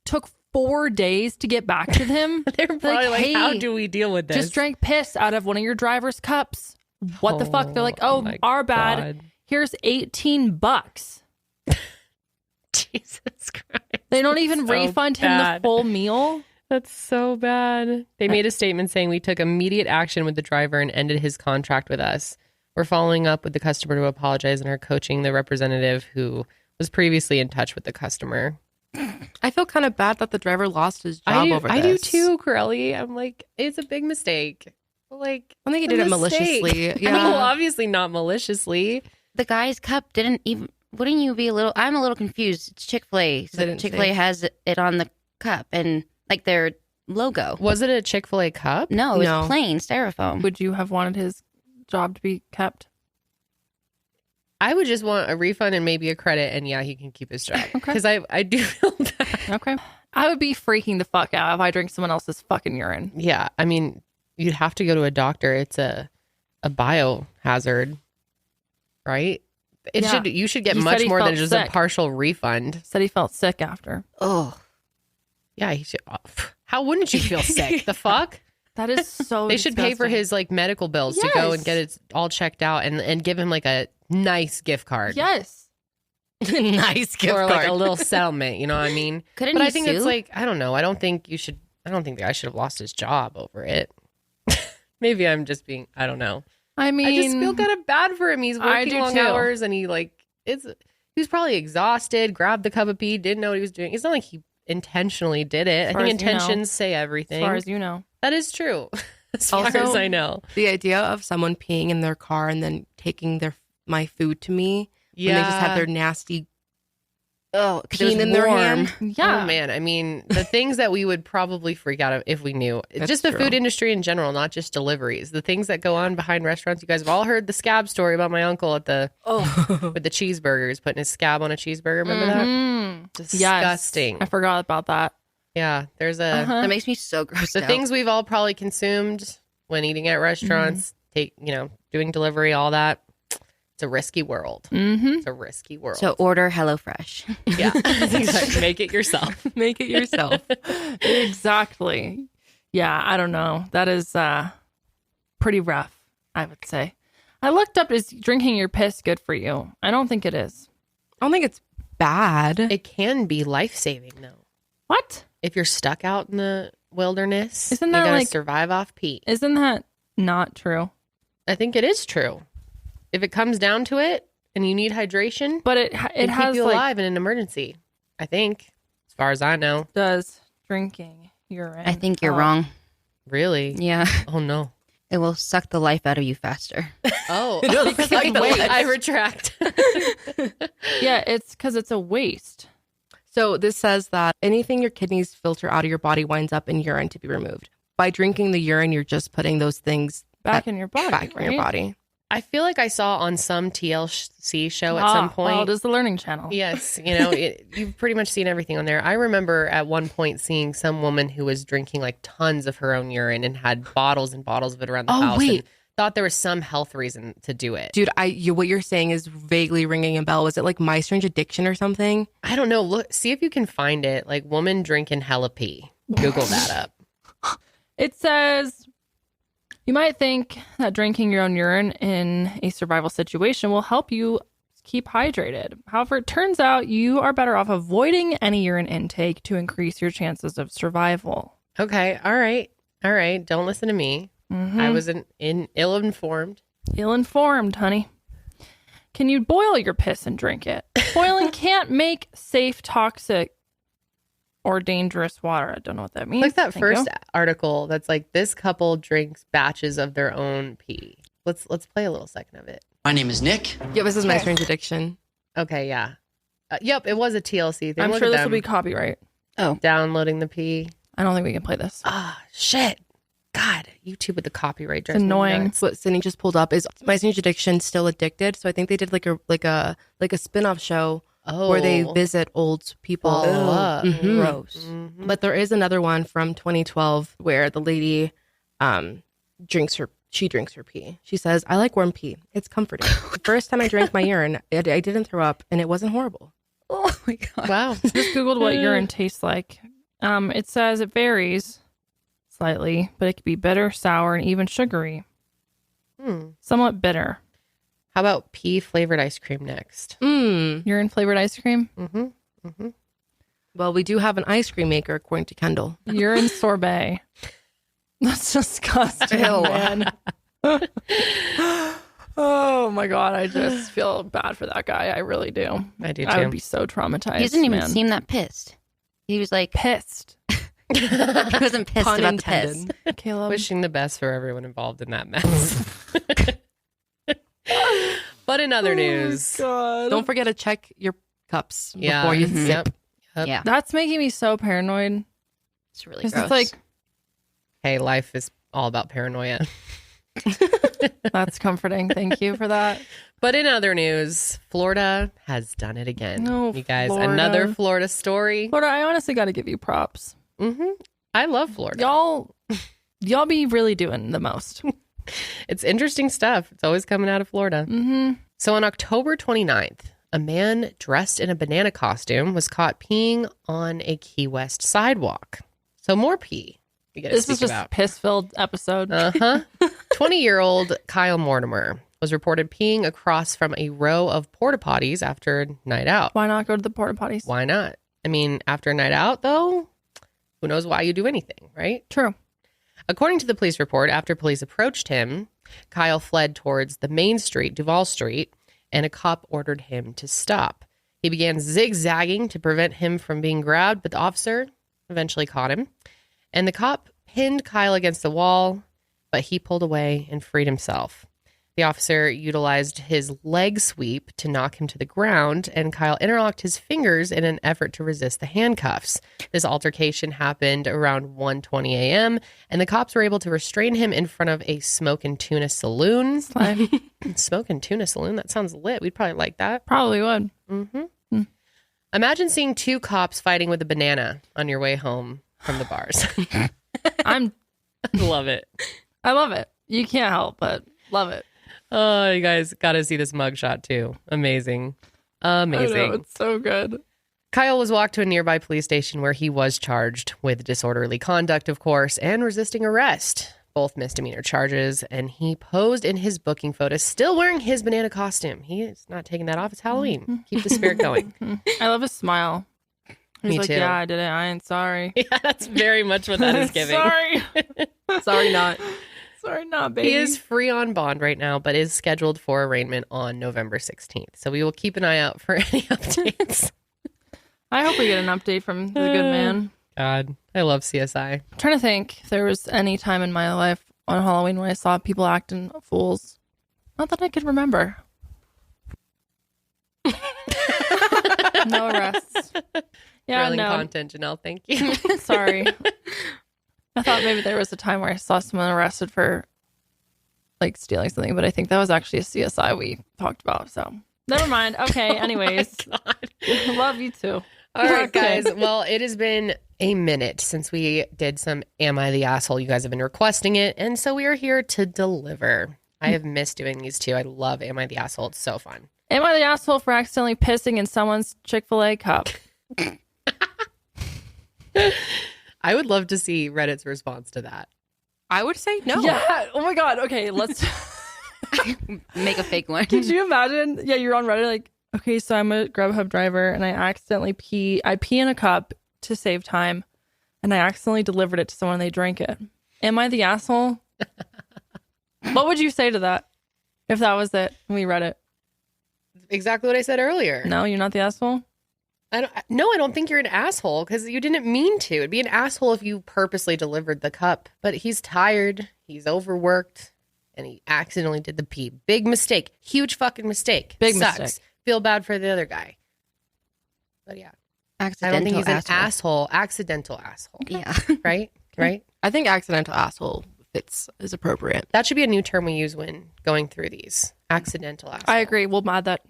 took 4 days to get back to him. They're probably like, hey, how do we deal with this? just drank piss out of one of your driver's cups. What the fuck? They're like, oh, my our bad. God. Here's $18. Jesus Christ. They don't even So refund him the bad. full meal. That's so bad. They made a statement saying, we took immediate action with the driver and ended his contract with us. We're following up with the customer to apologize and are coaching the representative who was previously in touch with the customer. I feel kind of bad that the driver lost his job over this. I do too, Karelly. I'm like, it's a big mistake. Like, I think he it's a did it mistake. maliciously. I Yeah. mean, well, obviously not maliciously. The guy's cup didn't even. Wouldn't you be a little? I'm a little confused. It's Chick-fil-A. They So didn't Chick-fil-A say. has it on the cup and like their logo. Was it a Chick-fil-A cup? No, it was No. plain styrofoam. Would you have wanted his job to be kept? I would just want a refund and maybe a credit, and yeah, he can keep his job. Because I do feel bad. Okay. I would be freaking the fuck out if I drank someone else's fucking urine. Yeah, I mean, you'd have to go to a doctor. It's a biohazard, right? Yeah. You should get He said much he more than felt just sick. a partial refund. Said he felt sick after. Oh, Yeah, he should. How wouldn't you feel sick? The fuck? That is so They should pay for disgusting. his like medical bills to go and get it all checked out and give him like a nice gift card. Yes. Nice gift or card. like a little settlement, you know what I mean? couldn't But he I think sue? it's like, I don't know. I don't think the guy should have lost his job over it. Maybe I'm just being, I don't know. I mean, I just feel kind of bad for him. He's I working do long too. hours and he was probably exhausted, grabbed the cup of pee, didn't know what he was doing. It's not like he intentionally did it. I far think as you know. intentions say everything. as far as you know. That is true. As far Also, as I know. The idea of someone peeing in their car and then taking my food to me when they just have their nasty peen in their hand. Yeah. Oh man, I mean, the things that we would probably freak out of if we knew. That's just the true. food industry in general, not just deliveries. The things that go on behind restaurants. You guys have all heard the scab story about my uncle at the with the cheeseburgers, putting his scab on a cheeseburger. Remember that? Mm. Disgusting. Yes. I forgot about that. Yeah, there's a Uh-huh. That makes me so grossed the out. things we've all probably consumed when eating at restaurants, doing delivery, all that. It's a risky world. Mm-hmm. It's a risky world. So order HelloFresh. yeah, exactly. Make it yourself. Make it yourself. Exactly. Yeah, I don't know. That is pretty rough, I would say. I looked up, is drinking your piss good for you? I don't think it is. I don't think it's bad. It can be life saving though. What? If you're stuck out in the wilderness, Isn't you that gotta like- survive off pee. Isn't that not true? I think it is true. If it comes down to it, and you need hydration, But it it has keep you like alive in an emergency. I think, as far as I know. does drinking urine. I think you're Oh. wrong. Really? Yeah. Oh no. It will suck the life out of you faster. Oh, does because suck I the wait. life. I retract. Yeah, it's because it's a waste. So this says that anything your kidneys filter out of your body winds up in urine to be removed. By drinking the urine, you're just putting those things Back in your body. back in your right? body. I feel like I saw on some TLC show at some point. Well, it is the Learning Channel. Yes, you've pretty much seen everything on there. I remember at one point seeing some woman who was drinking like tons of her own urine and had bottles and bottles of it around the Oh, house. wait. And thought there was some health reason to do it. Dude, what you're saying is vaguely ringing a bell. Was it like My Strange Addiction or something? I don't know. Look, see if you can find it. Like woman drinking hella pee. Google that up. It says you might think that drinking your own urine in a survival situation will help you keep hydrated. However, it turns out you are better off avoiding any urine intake to increase your chances of survival. Okay. All right. Don't listen to me. I was ill-informed. Ill-informed, honey. Can you boil your piss and drink it? Boiling can't make safe, toxic, or dangerous water. I don't know what that means. Like that Thank first you. article that's like this couple drinks batches of their own pee. Let's play a little second of it. My name is Nick. Yeah, this is My Strange Addiction. Okay, yeah. Yep, it was a TLC thing. I'm Look sure at this will them be copyright. downloading the pee. I don't think we can play this. Ah, shit. God, YouTube with the copyright It's drives me annoying. nuts. What Sydney just pulled up is My Strange Addiction Still Addicted. So I think they did like a spin-off show where they visit old people. Follow up. Mhm. Gross. Mhm. But there is another one from 2012 where the lady drinks her pee. She says, "I like warm pee. It's comforting. The first time I drank my urine, I didn't throw up and it wasn't horrible." Oh my God. Wow. Just Googled what urine tastes like. It says it varies slightly, but it could be bitter, sour, and even sugary. Somewhat bitter. How about pea flavored ice cream next? Urine flavored ice cream? Well, we do have an ice cream maker according to Kendall. Urine sorbet. That's disgusting, Ew. man. Oh my God. I just feel bad for that guy. I really do. I do I too. would be so traumatized. He doesn't even man. seem that pissed. He was like, pissed. he wasn't pissed Pun about the piss. intended. Caleb. Wishing the best for everyone involved in that mess. But in other news, Don't forget to check your cups yeah, before you mhm. sip. Yep. Yeah, That's making me so paranoid. it's really Because gross. it's like, Hey, life is all about paranoia. that's comforting. Thank you for that. But in other news, Florida has done it again. No, you guys, Florida. another Florida story. Florida, I honestly got to give you props. I love Florida. Y'all be really doing the most. It's interesting stuff. It's always coming out of Florida. So on October 29th, a man dressed in a banana costume was caught peeing on a Key West sidewalk. So more pee. We got to This speak was just about. a piss-filled episode. 20-year-old Kyle Mortimer was reported peeing across from a row of porta potties after a night out. Why not go to the porta potties? Why not? I mean, after a night out, though, who knows why you do anything, right? True. According to the police report, after police approached him, Kyle fled towards the main street, Duval Street, and a cop ordered him to stop. He began zigzagging to prevent him from being grabbed, but the officer eventually caught him. And the cop pinned Kyle against the wall, but he pulled away and freed himself. The officer utilized his leg sweep to knock him to the ground, and Kyle interlocked his fingers in an effort to resist the handcuffs. This altercation happened around 1:20 a.m., and the cops were able to restrain him in front of a Smoke and Tuna saloon. Smoke and Tuna saloon? That sounds lit. We'd probably like that. Probably would. Mm-hmm. Imagine seeing two cops fighting with a banana on your way home from the bars. Love it. I love it. You can't help but love it. Oh, you guys got to see this mugshot too. Amazing. Amazing. I know, it's so good. Kyle was walked to a nearby police station where he was charged with disorderly conduct, of course, and resisting arrest. Both misdemeanor charges, and he posed in his booking photo still wearing his banana costume. He is not taking that off. It's Halloween. Keep the spirit going. I love his smile. He's Me like, too. yeah, I did it. I ain't sorry. Yeah, that's very much what that is giving. Sorry. Sorry, not. Sorry, not, baby. He is free on bond right now, but is scheduled for arraignment on November 16th. So we will keep an eye out for any updates. I hope we get an update from the good man. God, I love CSI. I'm trying to think if there was any time in my life on Halloween when I saw people acting fools. Not that I could remember. No arrests. Yeah, Thrilling no. content, Janelle. Thank you. Sorry. I thought maybe there was a time where I saw someone arrested for like stealing something, but I think that was actually a CSI we talked about. So never mind. Okay. Anyways, love you too. All right, Okay. guys. Well, it has been a minute since we did some Am I the Asshole? You guys have been requesting it. And so we are here to deliver. I have missed doing these too. I love Am I the Asshole? It's so fun. Am I the asshole for accidentally pissing in someone's Chick-fil-A cup? I would love to see Reddit's response to that. I would say no. Yeah. Oh my God. Okay. Let's Make a fake one. Could you imagine? Yeah, you're on Reddit like, okay, so I'm a Grubhub driver and I accidentally pee in a cup to save time and I accidentally delivered it to someone and they drank it. Am I the asshole? What would you say to that if that was it and we read it? Exactly what I said earlier. No, you're not the asshole? I don't think you're an asshole because you didn't mean to. It'd be an asshole if you purposely delivered the cup. But he's tired, he's overworked, and he accidentally did the pee. Big mistake. Huge fucking mistake. Big Sucks. mistake. Feel bad for the other guy. But yeah. I don't think he's an asshole. Accidental asshole. Yeah. Right? Right? I think accidental asshole fits is appropriate. That should be a new term we use when going through these. Accidental asshole. I agree. We'll mod that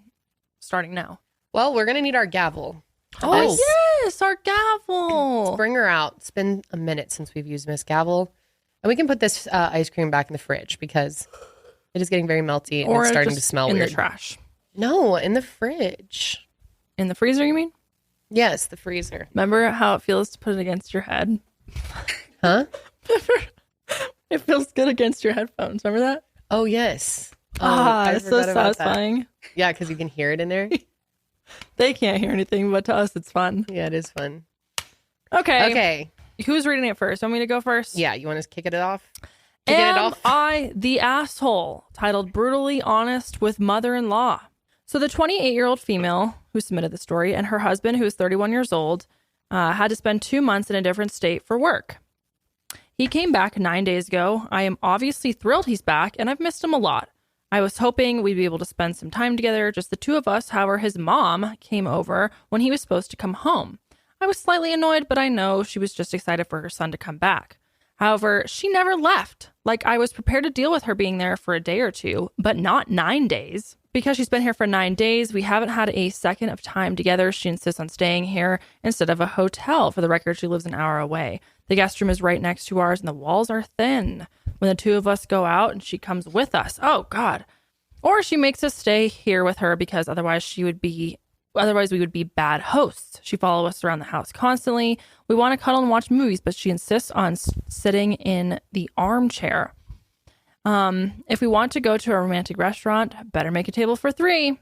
starting now. Well, we're going to need our gavel. Oh, yes, our gavel. Let's bring her out. It's been a minute since we've used Miss Gavel. And we can put this ice cream back in the fridge because it is getting very melty and Or it's starting to just smell in weird. the trash. No, in the fridge. In the freezer, you mean? Yes, the freezer. Remember how it feels to put it against your head? Huh? It feels good against your headphones. Remember that? Oh, yes. I it's so forgot about that. satisfying. Yeah, because you can hear it in there. They can't hear anything, but to us, it's fun. Yeah, it is fun. Okay. Who's reading it first? Want me to go first? Yeah, you want to kick it off? Am I the asshole? Titled Brutally Honest with Mother-in-Law. So the 28-year-old female who submitted the story and her husband, who is 31 years old, had to spend 2 months in a different state for work. He came back 9 days ago. I am obviously thrilled he's back, and I've missed him a lot. I was hoping we'd be able to spend some time together, just the two of us. However, his mom came over when he was supposed to come home. I was slightly annoyed, but I know she was just excited for her son to come back. However, she never left. Like, I was prepared to deal with her being there for a day or two, but not 9 days. Because she's been here for 9 days, we haven't had a second of time together. She insists on staying here instead of a hotel. For the record, she lives an hour away. The guest room is right next to ours, and the walls are thin. When the two of us go out, and she comes with us. Oh, God. Or she makes us stay here with her because otherwise we would be bad hosts. She follows us around the house constantly. We want to cuddle and watch movies, but she insists on sitting in the armchair. If we want to go to a romantic restaurant, better make a table for 3.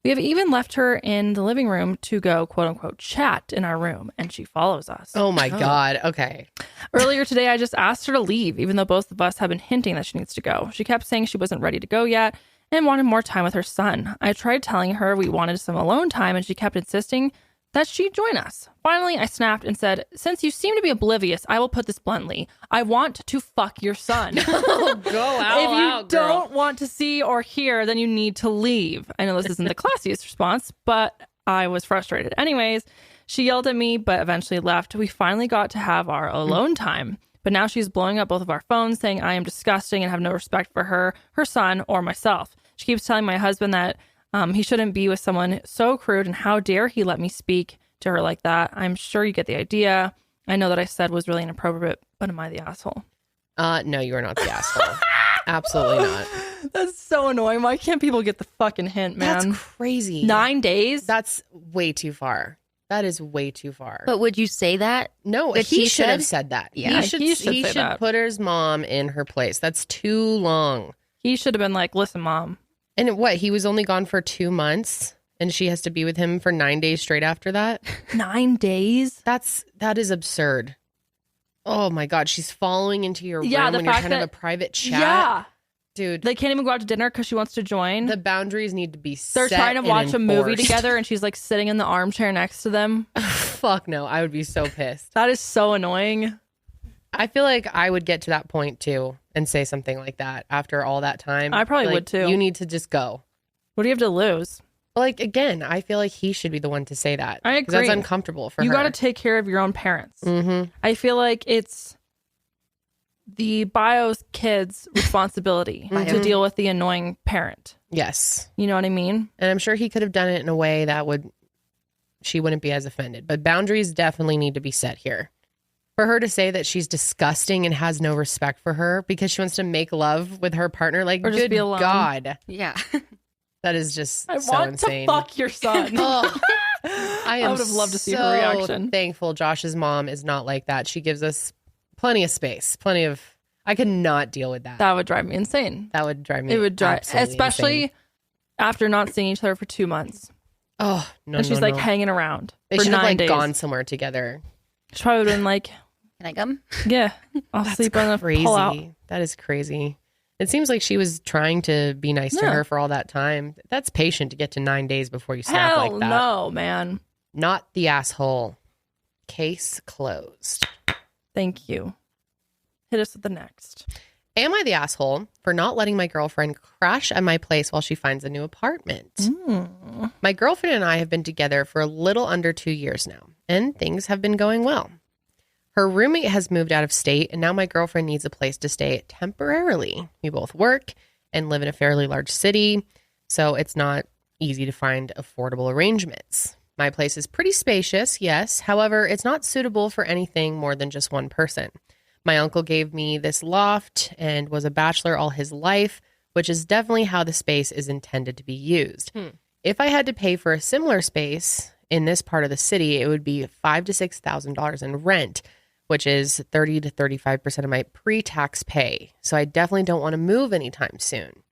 We have even left her in the living room to go, quote unquote, chat in our room, and she follows us. Oh my God. Okay. Earlier today, I just asked her to leave, even though both of us have been hinting that she needs to go. She kept saying she wasn't ready to go yet and wanted more time with her son. I tried telling her we wanted some alone time, and she kept insisting that she join us. Finally, I snapped and said, since you seem to be oblivious, I will put this bluntly. I want to fuck your son. Go out. If you don't want to see or hear, then you need to leave. I know this isn't the classiest response, but I was frustrated. Anyways, she yelled at me, but eventually left. We finally got to have our alone time. But now she's blowing up both of our phones, saying I am disgusting and have no respect for her, her son, or myself. She keeps telling my husband that he shouldn't be with someone so crude, and how dare he let me speak to her like that. I'm sure you get the idea. I know that I said was really inappropriate, but am I the asshole? No, you are not the asshole. Absolutely not. That's so annoying. Why can't people get the fucking hint, man? That's crazy. 9 days? That's way too far. That is way too far. But would you say that? No, That he she should have said? said that. Yeah, he should he should say that. put his mom in her place. That's too long. He should have been like, listen, Mom. And what? He was only gone for 2 months, and she has to be with him for 9 days straight after that. 9 days? That is absurd. Oh my God, she's following into your room Yeah, the when you're fact trying to have a that- private chat. Yeah. Dude, They can't even go out to dinner because she wants to join. the boundaries need to be They're set trying to and watch a movie enforced. together, and she's like sitting in the armchair next to them. Fuck no, I would be so pissed. That is so annoying. I feel like I would get to that point too and say something like that after all that time. I probably Like, would too. You need to just go. What do you have to lose? But like, again, I feel like he should be the one to say that. I 'Cause that's agree. uncomfortable for You her. got to take care of your own parents. Mm-hmm. I feel like it's the bio's kid's responsibility to deal with the annoying parent. Yes. You know what I mean? And I'm sure he could have done it in a way that she wouldn't be as offended. But boundaries definitely need to be set here. For her to say that she's disgusting and has no respect for her because she wants to make love with her partner, like, Or just good be alone. God. Yeah. That is just I so want insane. to fuck your son. Oh, I would have loved to see her so reaction. thankful Josh's mom is not like that. She gives us plenty of space, I could not deal with that. That would drive me insane. That would drive me It would drive, absolutely especially insane. after not seeing each other for 2 months. Oh, no, And she's no, like no. hanging around They for should have 9 like days. gone somewhere together. She probably would have been like, Can I come? yeah, I'll sleep on the Crazy. pull out. That is crazy. It seems like she was trying to be nice to Yeah. her for all that time. That's patient to get to 9 days before you snap Hell like that. no, man. Not the asshole. Case closed. Thank you. Hit us with the next. Am I the asshole for not letting my girlfriend crash at my place while she finds a new apartment? My girlfriend and I have been together for a little under 2 years now, and things have been going well. Her roommate has moved out of state, and now my girlfriend needs a place to stay temporarily. We both work and live in a fairly large city, so it's not easy to find affordable arrangements. My place is pretty spacious, yes. However, it's not suitable for anything more than just one person. My uncle gave me this loft and was a bachelor all his life, which is definitely how the space is intended to be used. If I had to pay for a similar space in this part of the city, it would be $5,000 to $6,000 in rent, which is 30 to 35% of my pre-tax pay. So I definitely don't want to move anytime soon.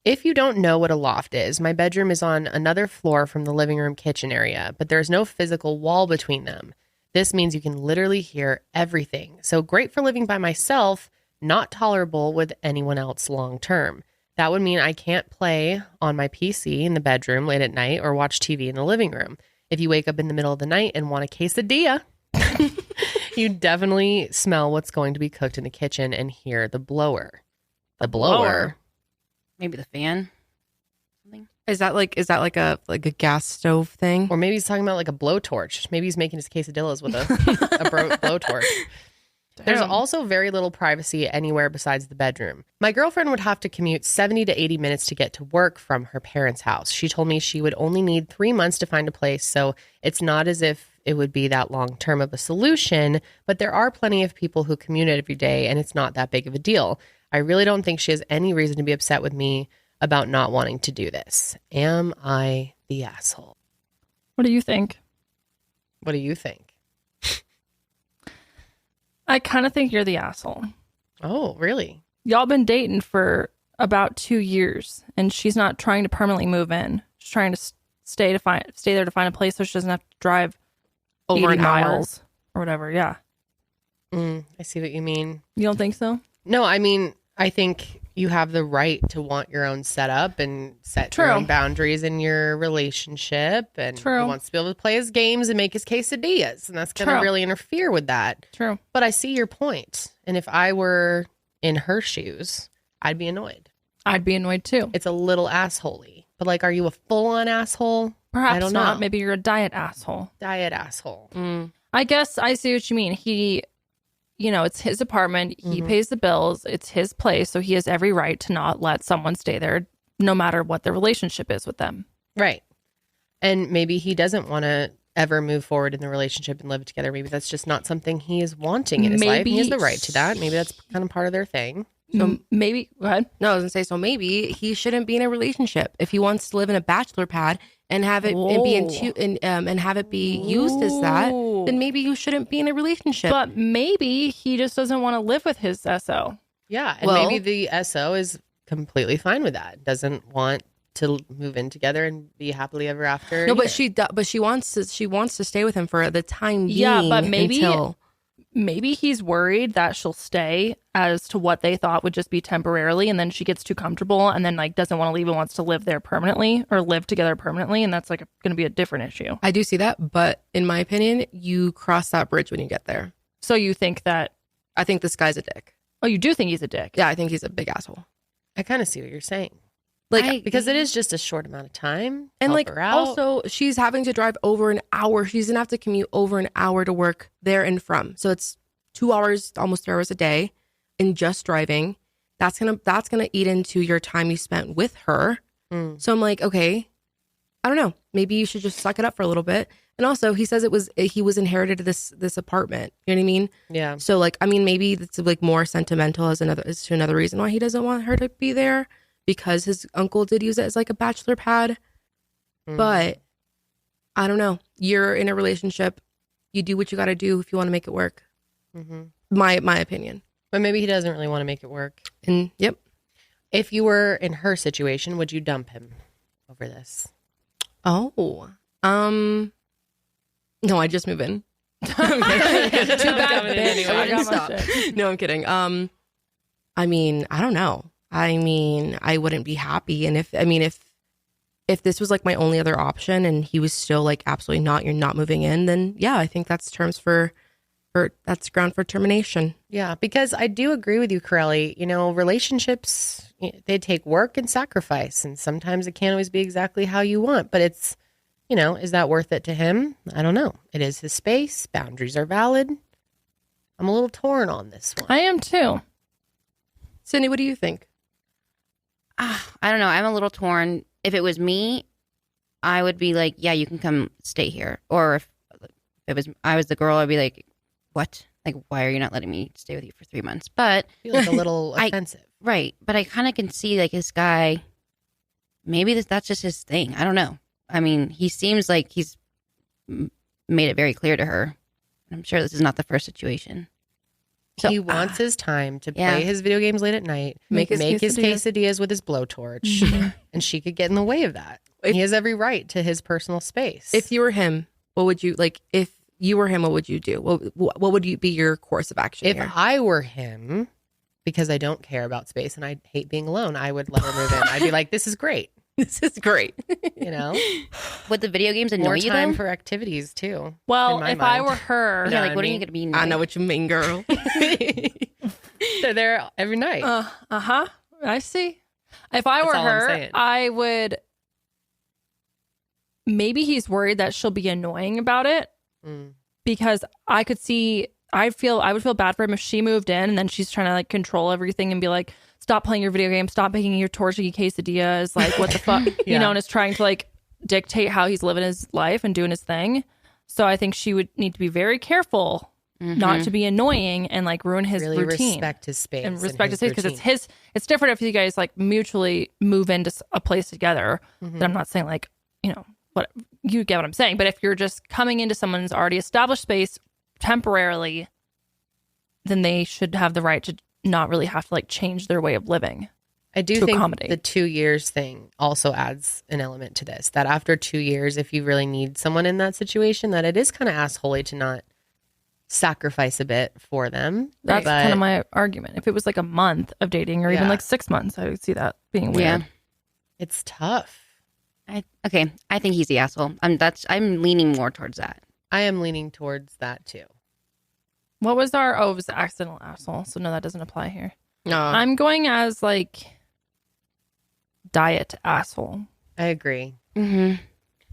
If you don't know what a loft is, my bedroom is on another floor from the living room kitchen area, but there's no physical wall between them. This means you can literally hear everything. So great for living by myself, not tolerable with anyone else long term. That would mean I can't play on my PC in the bedroom late at night or watch TV in the living room. If you wake up in the middle of the night and want a quesadilla, you definitely smell what's going to be cooked in the kitchen and hear the blower. The blower. Maybe the fan. Is that like a gas stove thing? Or maybe he's talking about like a blowtorch. Maybe he's making his quesadillas with a blowtorch. There's also very little privacy anywhere besides the bedroom. My girlfriend would have to commute 70 to 80 minutes to get to work from her parents' house. She told me she would only need 3 months to find a place, so it's not as if it would be that long term of a solution, but there are plenty of people who commute every day, and it's not that big of a deal. I really don't think she has any reason to be upset with me about not wanting to do this. Am I the asshole? What do you think? What do you think? I kind of think you're the asshole. Oh, really? Y'all been dating for about 2 years, and she's not trying to permanently move in. She's trying to stay there to find a place so she doesn't have to drive over 80 an hour miles. or whatever. Yeah. I see what you mean. You don't think so? No, I mean, I think you have the right to want your own setup and set your True. own boundaries in your relationship. And True. he wants to be able to play his games and make his quesadillas. And that's going to True. really interfere with that. True. But I see your point. And if I were in her shoes, I'd be annoyed. I'd be annoyed too. It's a little assholey. But like, are you a full-on asshole? Perhaps I don't not. know. Maybe you're a diet asshole. Diet asshole. I guess I see what you mean. He, it's his apartment. He pays the bills. It's his place. So he has every right to not let someone stay there, no matter what the relationship is with them. Right. And maybe he doesn't want to ever move forward in the relationship and live together. Maybe that's just not something he is wanting in his life. He has the right to that. Maybe that's kind of part of their thing. So maybe, go ahead. No, I was gonna say, so maybe he shouldn't be in a relationship if he wants to live in a bachelor pad and have it and be and have it be used as that. Then maybe you shouldn't be in a relationship. But maybe he just doesn't want to live with his SO. Yeah. And Well- maybe the SO is completely fine with that. Doesn't want to move in together and be happily ever after. no, either. but she wants to stay with him for the time being. Yeah, but maybe until maybe he's worried that she'll stay as to what they thought would just be temporarily, and then she gets too comfortable and then like doesn't want to leave and wants to live there permanently or live together permanently, and that's like going to be a different issue. I do see that, but in my opinion, you cross that bridge when you get there. So you think that? I think this guy's a dick. Oh, you do think he's a dick? Yeah, I think he's a big asshole. I kind of see what you're saying. Like, Because it is just a short amount of time. and Help like her out. also she's having to drive over an hour. She's gonna have to commute over an hour to work there and from. So it's 2 hours, almost 3 hours a day, in just driving. That's gonna eat into your time you spent with her. So I'm like, okay, I don't know. Maybe you should just suck it up for a little bit. And also, he says he was inherited this apartment. You know what I mean? Yeah. So like, I mean, maybe it's like more sentimental as to another reason why he doesn't want her to be there, because his uncle did use it as like a bachelor pad. But I don't know. You're in a relationship. You do what you got to do if you want to make it work. My opinion. But maybe he doesn't really want to make it work. And yep. If you were in her situation, would you dump him over this? Oh. No, I just move in. Too bad, bitch. Anyway. I got my Stop. shit. No, I'm kidding. I mean, I don't know. I mean, I wouldn't be happy. And if this was like my only other option and he was still like, absolutely not, you're not moving in, then yeah, I think that's terms for that's ground for termination. Yeah, because I do agree with you, Karelly. Relationships, they take work and sacrifice. And sometimes it can't always be exactly how you want. But it's, is that worth it to him? I don't know. It is his space. Boundaries are valid. I'm a little torn on this one. I am too. Sydney, what do you think? I don't know. I'm a little torn. If it was me, I would be like, yeah, you can come stay here. Or if I was the girl, I'd be like, what? Like, why are you not letting me stay with you for 3 months? But I feel like a little offensive. right. But I kind of can see like this guy, maybe that's just his thing. I don't know. I mean, he seems like he's made it very clear to her. I'm sure this is not the first situation. So, he wants his time to yeah. play his video games late at night, make his quesadillas with his blowtorch, and she could get in the way of that. He has every right to his personal space. If you were him, what would you like? If you were him, what would you do? What would be your course of action? If here? I were him, because I don't care about space and I hate being alone, I would let her move in. I'd be like, this is great. This is great. Would the video games annoy More you time though? for activities too. Well, in my if I mind. were her, Yeah, Like, what are you going to be? I know what you mean, girl. They're there every night. I see. If I were all I'm her, saying. I would. Maybe he's worried that she'll be annoying about it, because I could see. I would feel bad for him if she moved in and then she's trying to like control everything and be like, stop playing your video game, stop making your torchy quesadillas, like what the fuck, and is trying to like dictate how he's living his life and doing his thing. So I think she would need to be very careful not to be annoying and like ruin his really routine. respect his space And respect his space, because it's routine. it's different if you guys like mutually move into a place together. That I'm not saying like, what you get what I'm saying, but if you're just coming into someone's already established space temporarily, then they should have the right to not really have to like change their way of living. I do to think accommodate. the 2 years thing also adds an element to this, that after 2 years, if you really need someone in that situation, that it is kind of assholey to not sacrifice a bit for them. That's But kind of my argument. If it was like a month of dating or even Yeah. like 6 months, I would see that being weird. Yeah. it's tough. I think he's the asshole. I'm leaning more towards that. I am leaning towards that too. What was our, it was the accidental asshole. So no, that doesn't apply here. No. I'm going as like diet asshole. I agree. Mm-hmm.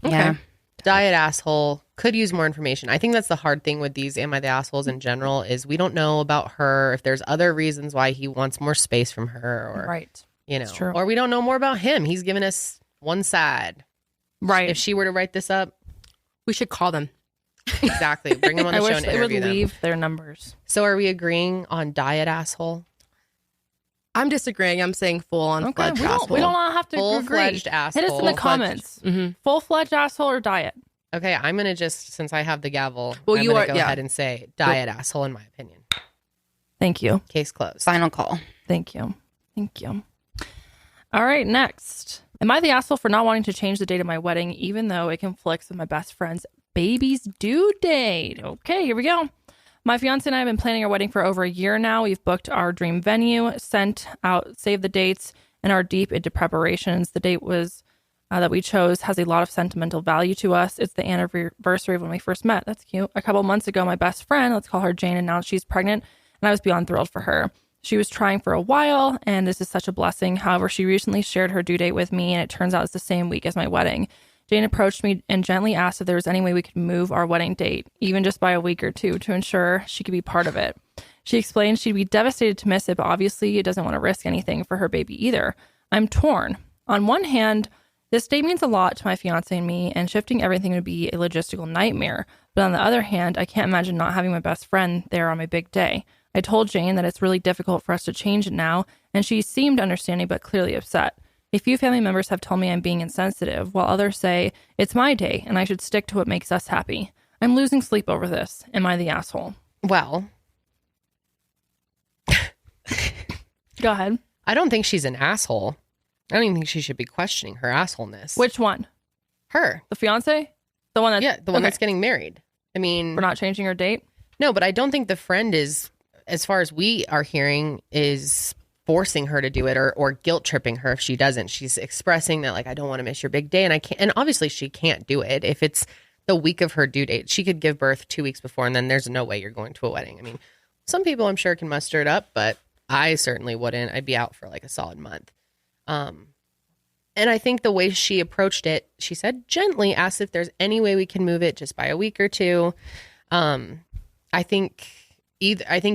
Okay. Yeah. Diet asshole could use more information. I think that's the hard thing with these Am I the Assholes in general is we don't know about her, if there's other reasons why he wants more space from her or, Right. you know, It's true. or we don't know more about him. He's given us one side. Right. If she were to write this up, We should call them. exactly. Bring him on the I show wish and they would interview them. leave their numbers. So are we agreeing on diet asshole? I'm disagreeing. I'm saying full on Okay. fledged We asshole. don't all have to agree. Full-fledged asshole. Hit us in the comments. Mm-hmm. Full-fledged asshole or diet? Okay, I'm going to just, since I have the gavel, Well, I'm you going are- to go yeah. ahead and say diet asshole in my opinion. Thank you. Case closed. Final call. Thank you. Thank you. All right, next. Am I the asshole for not wanting to change the date of my wedding, even though it conflicts with my best friend's baby's due date? Okay, here we go. My fiance and I have been planning our wedding for over a year now. We've booked our dream venue, sent out save the dates, and are deep into preparations. The date was that we chose has a lot of sentimental value to us. It's the anniversary of when we first met. That's cute. A couple months ago, my best friend, let's call her Jane, announced she's pregnant, and I was beyond thrilled for her. She was trying for a while, and this is such a blessing. However, she recently shared her due date with me, and it turns out it's the same week as my wedding. Jane approached me and gently asked if there was any way we could move our wedding date, even just by a week or two, to ensure she could be part of it. She explained she'd be devastated to miss it, but obviously it doesn't want to risk anything for her baby either. I'm torn. On one hand, this date means a lot to my fiance and me, and shifting everything would be a logistical nightmare. But on the other hand, I can't imagine not having my best friend there on my big day. I told Jane that it's really difficult for us to change it now, and she seemed understanding but clearly upset. A few family members have told me I'm being insensitive, while others say it's my day and I should stick to what makes us happy. I'm losing sleep over this. Am I the asshole? Well, Go ahead. I don't think she's an asshole. I don't even think she should be questioning her assholeness. Which one? Her. The fiance? The one that Yeah, the one okay. that's getting married. I mean, We're not changing her date? no, but I don't think the friend is, as far as we are hearing, is forcing her to do it or guilt tripping her if she doesn't. She's expressing that, like, I don't want to miss your big day, and I can't. And obviously, she can't do it if it's the week of her due date. She could give birth 2 weeks before, and then there's no way you're going to a wedding. I mean, some people I'm sure can muster it up, but I certainly wouldn't. I'd be out for like a solid month. And I think the way she approached it, she said gently, asked if there's any way we can move it just by a week or two. I think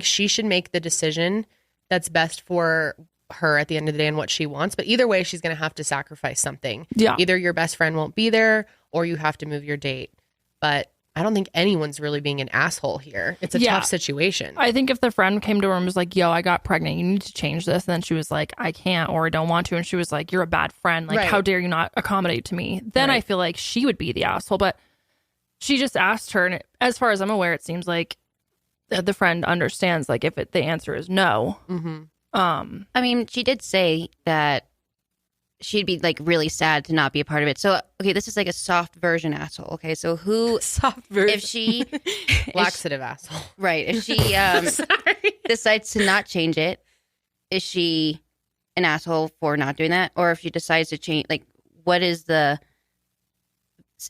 she should make the decision that's best for her at the end of the day and what she wants. But either way, she's going to have to sacrifice something. Yeah. Either your best friend won't be there or you have to move your date. But I don't think anyone's really being an asshole here. It's a Yeah. tough situation. I think if the friend came to her and was like, yo, I got pregnant, you need to change this. And then she was like, I can't or I don't want to. And she was like, you're a bad friend. Like, Right. how dare you not accommodate to me? Then I Right. feel like she would be the asshole. But she just asked her. And as far as I'm aware, it seems like the friend understands, like, if the answer is no. Mm-hmm. I mean, she did say that she'd be like really sad to not be a part of it. So, okay, this is like a soft version asshole. Okay, so who, Soft version. if she, Laxative asshole. right, if she decides to not change it, is she an asshole for not doing that? Or if she decides to change, like, what is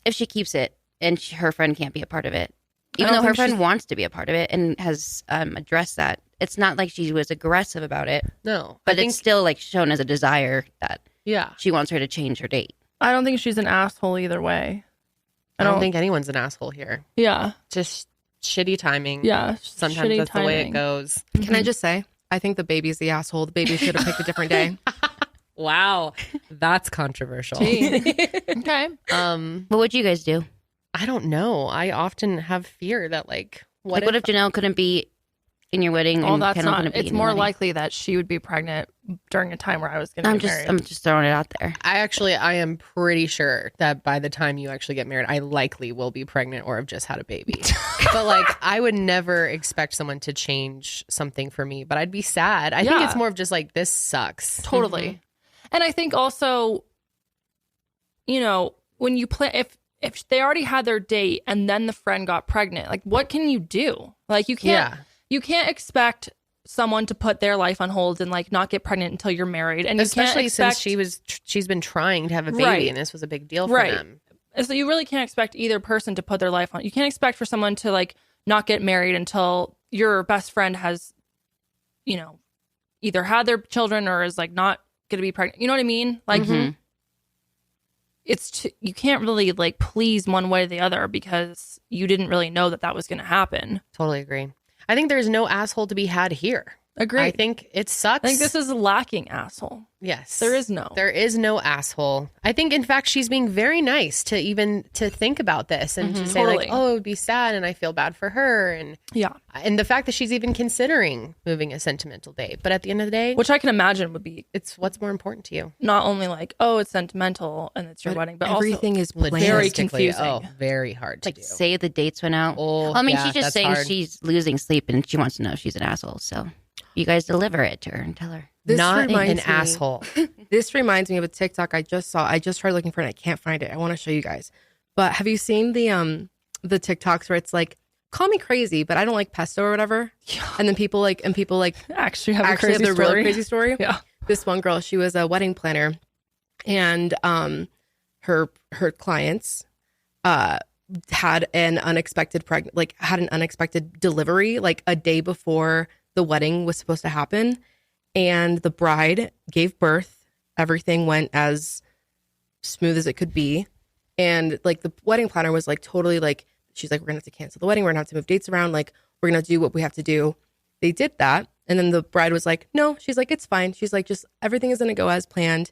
if she keeps it and her friend can't be a part of it? Even don't though her think she's- friend wants to be a part of it and has addressed that. It's not like she was aggressive about it, No. but I think, it's still like shown as a desire that yeah. she wants her to change her date. I don't think she's an asshole either way. I don't think anyone's an asshole here. Yeah. Just shitty timing. Yeah. Sometimes shitty that's the way it timing. goes. Can I just say, I think the baby's the asshole. The baby should have picked a different day. Wow. That's controversial. Okay. What would you guys do? I don't know. I often have fear that, like, What if Janelle couldn't be in your wedding? Well, and that's Kendall not. couldn't be It's in your more wedding? likely that she would be pregnant during a time where I was going to I'm get married. I'm just throwing it out there. I am pretty sure that by the time you actually get married, I likely will be pregnant or have just had a baby. But, like, I would never expect someone to change something for me, but I'd be sad. I think Yeah. it's more of just like, this sucks. Totally. And I think also, you know, when you plan, if they already had their date and then the friend got pregnant, like what can you do? Like you can't expect someone to put their life on hold and like not get pregnant until you're married. And especially since she's been trying to have a baby and this was a big deal for them. So you really can't expect either person to put their life on. You can't expect for someone to like not get married until your best friend has, you know, either had their children or is like not going to be pregnant. You know what I mean? Like you can't really like please one way or the other because you didn't really know that was going to happen. Totally agree. I think there's no asshole to be had here. Agreed. I think it sucks. I think this is lacking asshole. Yes. There is no asshole. I think, in fact, she's being very nice to think about this and to say like, oh, it would be sad and I feel bad for her. And and the fact that she's even considering moving a sentimental date. But at the end of the day, which I can imagine would be, it's what's more important to you. Not only like, oh, it's sentimental and it's your wedding, but everything also is very confusing. Oh, very hard to like do. say the dates went out. Oh, I mean, she's just saying hard. She's losing sleep and she wants to know if she's an asshole. So you guys deliver it to her and tell her. This not an reminds me- asshole. This reminds me of a TikTok I just saw. I just tried looking for it. I can't find it. I want to show you guys. But have you seen the TikToks where it's like, call me crazy, but I don't like pesto or whatever? Yeah. And then people actually have the real crazy story. Yeah. This one girl, she was a wedding planner, and her clients had an unexpected delivery like a day before the wedding was supposed to happen. And the bride gave birth. Everything went as smooth as it could be. And like the wedding planner was like totally like, she's like, we're gonna have to cancel the wedding. We're gonna have to move dates around. Like, we're gonna do what we have to do. They did that. And then the bride was like, no, she's like, it's fine. She's like, just everything is gonna go as planned.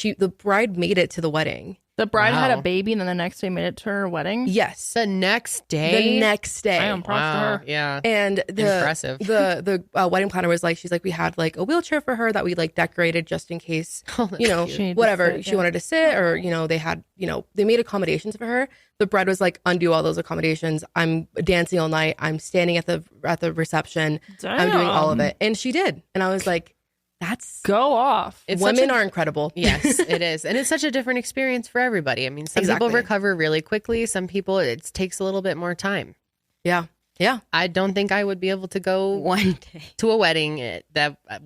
The bride made it to the wedding. The bride had a baby and then the next day made it to her wedding? Yes. The next day? I am proud to her. Yeah. And impressive. The wedding planner was like, she's like, we had like a wheelchair for her that we like decorated just in case, you know, whatever she wanted to sit, or, you know, they had, you know, they made accommodations for her. The bride was like, undo all those accommodations. I'm dancing all night. I'm standing at the reception. Damn. I'm doing all of it. And she did. And I was like, go off. Women are incredible. Yes, it is. And it's such a different experience for everybody. I mean, some people recover really quickly. Some people, it takes a little bit more time. Yeah. Yeah. I don't think I would be able to go one day to a wedding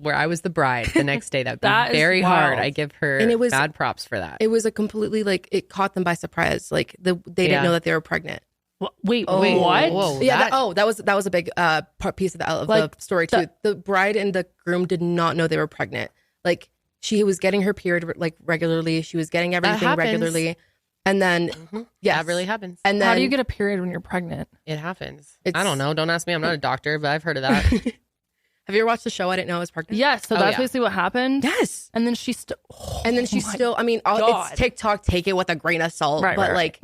where I was the bride the next day. That would be very hard. I give her bad props for that. It was a completely like, it caught them by surprise. Like they didn't know that they were pregnant. Wait, what? Whoa, yeah, that was a big piece of the story too. The bride and the groom did not know they were pregnant. Like she was getting her period like regularly. She was getting everything regularly, and then that really happens. And then how do you get a period when you're pregnant? It happens. I don't know. Don't ask me. I'm not a doctor, but I've heard of that. Have you ever watched the show? I didn't know I was pregnant. Yes. So that's basically what happened. Yes. And then she still. I mean, it's TikTok. Take it with a grain of salt. Right.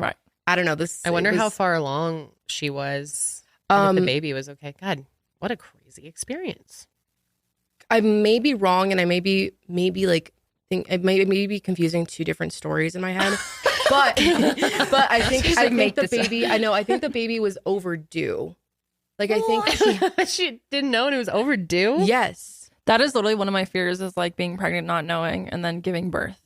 I don't know. I wonder how far along she was. If the baby was okay. God, what a crazy experience. I may be wrong, and I may be confusing two different stories in my head. but I think the baby. I know. I think the baby was overdue. Like I think she didn't know and it was overdue. Yes, that is literally one of my fears. Is like being pregnant, not knowing, and then giving birth.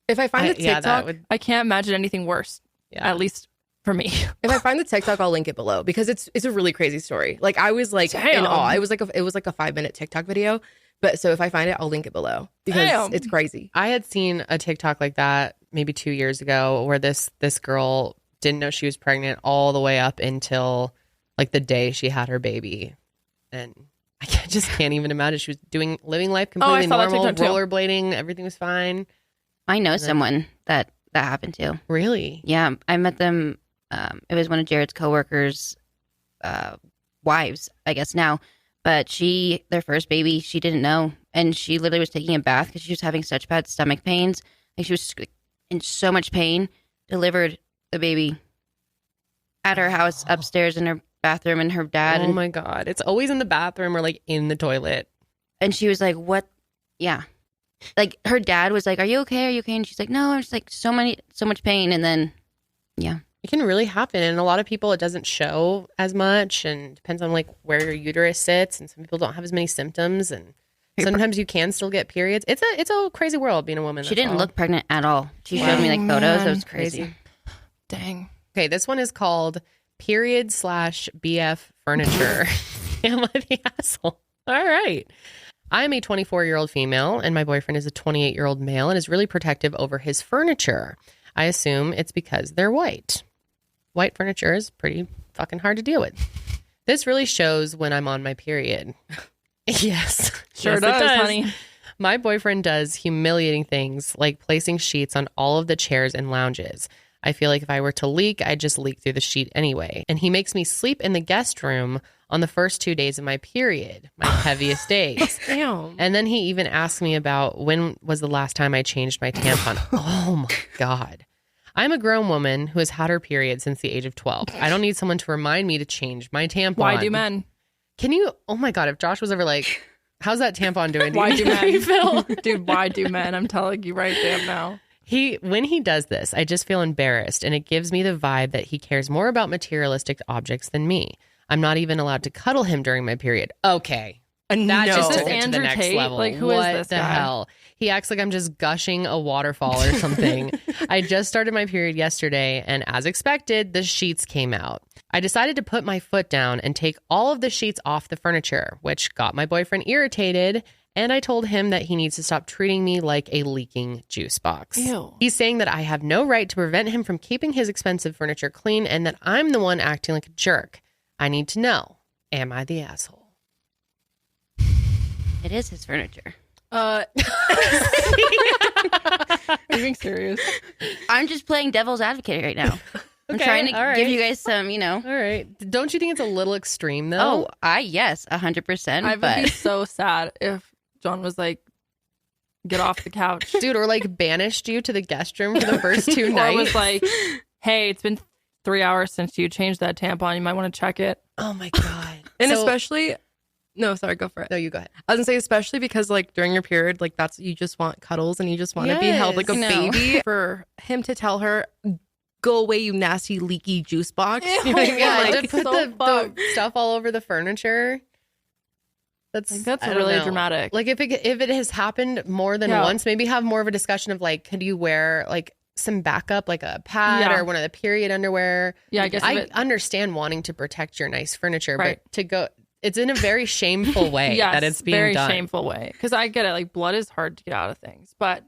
If I find the TikTok, I can't imagine anything worse. Yeah. At least for me. If I find the TikTok, I'll link it below because it's a really crazy story. Like I was like in awe. It was like a 5-minute TikTok video. But so if I find it, I'll link it below because it's crazy. I had seen a TikTok like that maybe 2 years ago where this girl didn't know she was pregnant all the way up until like the day she had her baby. And I just can't even imagine. She was living life completely normal, rollerblading. Everything was fine. I know someone that happened to. Really? Yeah. I met them. It was one of Jared's coworkers' wives, I guess now. But their first baby, she didn't know. And she literally was taking a bath because she was having such bad stomach pains. Like she was in so much pain, delivered the baby at her house upstairs in her bathroom, and her dad. Oh my God. It's always in the bathroom or like in the toilet. And she was like, what? Yeah. Like her dad was like, are you okay? Are you okay? And she's like, no, I'm just like so much pain. And then, yeah. It can really happen. And a lot of people, it doesn't show as much and depends on like where your uterus sits. And some people don't have as many symptoms. And Sometimes you can still get periods. It's a crazy world being a woman. She didn't look pregnant at all. She showed me like photos. It was crazy. Dang. Okay, this one is called period/BF furniture. Am I the asshole? All right. I'm a 24-year-old female, and my boyfriend is a 28-year-old male and is really protective over his furniture. I assume it's because they're white. White furniture is pretty fucking hard to deal with. This really shows when I'm on my period. Yes. Sure Yes, does, it does, honey. My boyfriend does humiliating things like placing sheets on all of the chairs and lounges. I feel like if I were to leak, I'd just leak through the sheet anyway. And he makes me sleep in the guest room on the first 2 days of my period, my heaviest days. Damn. And then he even asked me about when was the last time I changed my tampon. Oh my God. I'm a grown woman who has had her period since the age of 12. I don't need someone to remind me to change my tampon. Why do men? Can you, oh my God, if Josh was ever like, how's that tampon doing? Why do men? Refill? Dude, why do men? I'm telling you right damn now. When he does this, I just feel embarrassed, and it gives me the vibe that he cares more about materialistic objects than me. I'm not even allowed to cuddle him during my period. Okay. That just Is took this it to the Andrew next Tate? level. Like, who is what this the guy? hell? He acts like I'm just gushing a waterfall or something. I just started my period yesterday, and as expected, the sheets came out. I decided to put my foot down and take all of the sheets off the furniture, which got my boyfriend irritated, and I told him that he needs to stop treating me like a leaking juice box. Ew. He's saying that I have no right to prevent him from keeping his expensive furniture clean and that I'm the one acting like a jerk. I need to know, am I the asshole? It is his furniture. Are you being serious? I'm just playing devil's advocate right now. I'm Okay, trying to all right. give you guys some, All right. Don't you think it's a little extreme, though? yes, 100%. I would But be so sad if John was like, get off the couch. Dude, or like banished you to the guest room for the first 2 Or nights. was like, hey, it's been 3 hours since you changed that tampon. You might want to check it. oh my God. And So- especially, no, sorry, go for it. No, you go ahead. I was gonna say, especially because like during your period, like that's, you just want cuddles and you just want to be held like a Yes. No. baby. For him to tell her, go away, you nasty, leaky juice box. You know what I mean? Yeah, Like, to put so the fucked. stuff all over the furniture. That's I don't really know. dramatic. Like if it has happened more than Yeah. once, maybe have more of a discussion of like, could you wear like some backup, like a pad Yeah. or one of the period underwear? Yeah, I guess if I it- understand wanting to protect your nice furniture, Right. but to go, it's in a very shameful way Yes, that it's being very done. shameful way. Because I get it. Like, blood is hard to get out of things. But,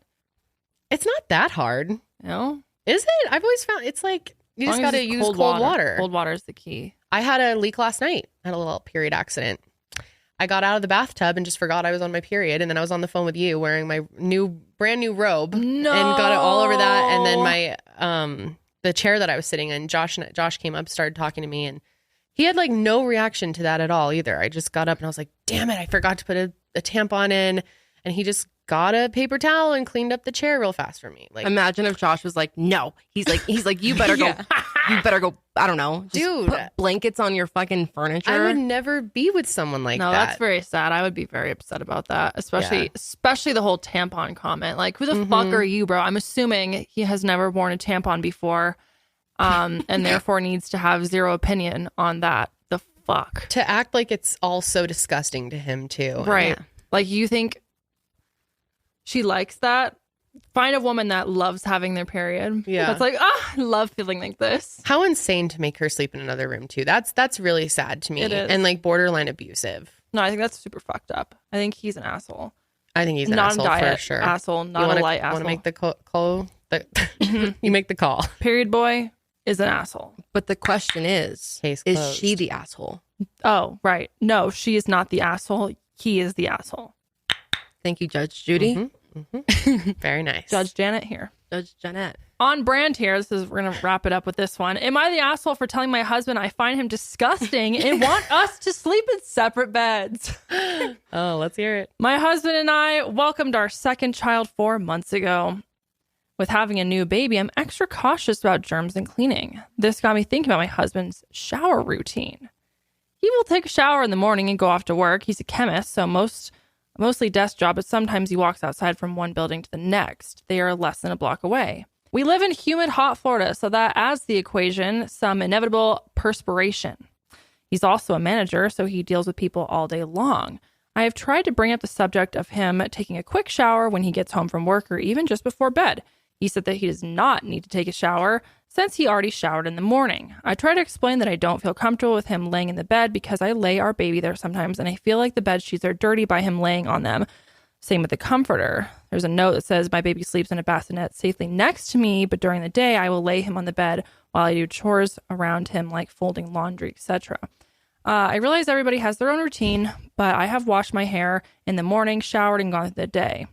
It's not that hard, you know, is it? I've always found it's like you as just long got as to it's use cold water. Cold water is the key. I had a leak last night. I had a little period accident. I got out of the bathtub and just forgot I was on my period. And then I was on the phone with you wearing my brand new robe No. and got it all over that. And then my, the chair that I was sitting in, Josh came up, started talking to me, and he had like no reaction to that at all either. I just got up and I was like, damn it, I forgot to put a tampon in. And he just got a paper towel and cleaned up the chair real fast for me. Like, Imagine if Josh was like, no. He's like, you better go. You better go. I don't know. Just Dude. put blankets on your fucking furniture. I would never be with someone like No, that. that's very sad. I would be very upset about that, especially the whole tampon comment. Like, who the fuck are you, bro? I'm assuming he has never worn a tampon before, and therefore needs to have zero opinion on that. The fuck, To act like it's all so disgusting to him too. right? Yeah. Like, you think she likes that? Find a woman that loves having their period. Yeah. That's like, I love feeling like this. How insane to make her sleep in another room too. That's really sad to me. It is. And like borderline abusive. No, I think that's super fucked up. I think he's an asshole. I think he's an Not asshole a diet for sure. asshole, not you a light asshole. Want to make the call? You make the call. Period boy is an asshole. But the question is Case she closed. the asshole? Oh, right. No, she is not the asshole. He is the asshole. Thank you, Judge Judy. Very nice. Judge Janet here. Judge Jeanette. On brand here. We're going to wrap it up with this one. Am I the asshole for telling my husband I find him disgusting and want us to sleep in separate beds? Oh, let's hear it. My husband and I welcomed our second child 4 months ago. With having a new baby, I'm extra cautious about germs and cleaning. This got me thinking about my husband's shower routine. He will take a shower in the morning and go off to work. He's a chemist, so mostly desk job, but sometimes he walks outside from one building to the next. They are less than a block away. We live in humid, hot Florida, so that adds to the equation some inevitable perspiration. He's also a manager, so he deals with people all day long. I have tried to bring up the subject of him taking a quick shower when he gets home from work or even just before bed. He said that he does not need to take a shower since he already showered in the morning. I try to explain that I don't feel comfortable with him laying in the bed because I lay our baby there sometimes and I feel like the bed sheets are dirty by him laying on them. Same with the comforter. There's a note that says my baby sleeps in a bassinet safely next to me, but during the day I will lay him on the bed while I do chores around him like folding laundry, etc. I realize everybody has their own routine, but I have washed my hair in the morning, showered, and gone through the day.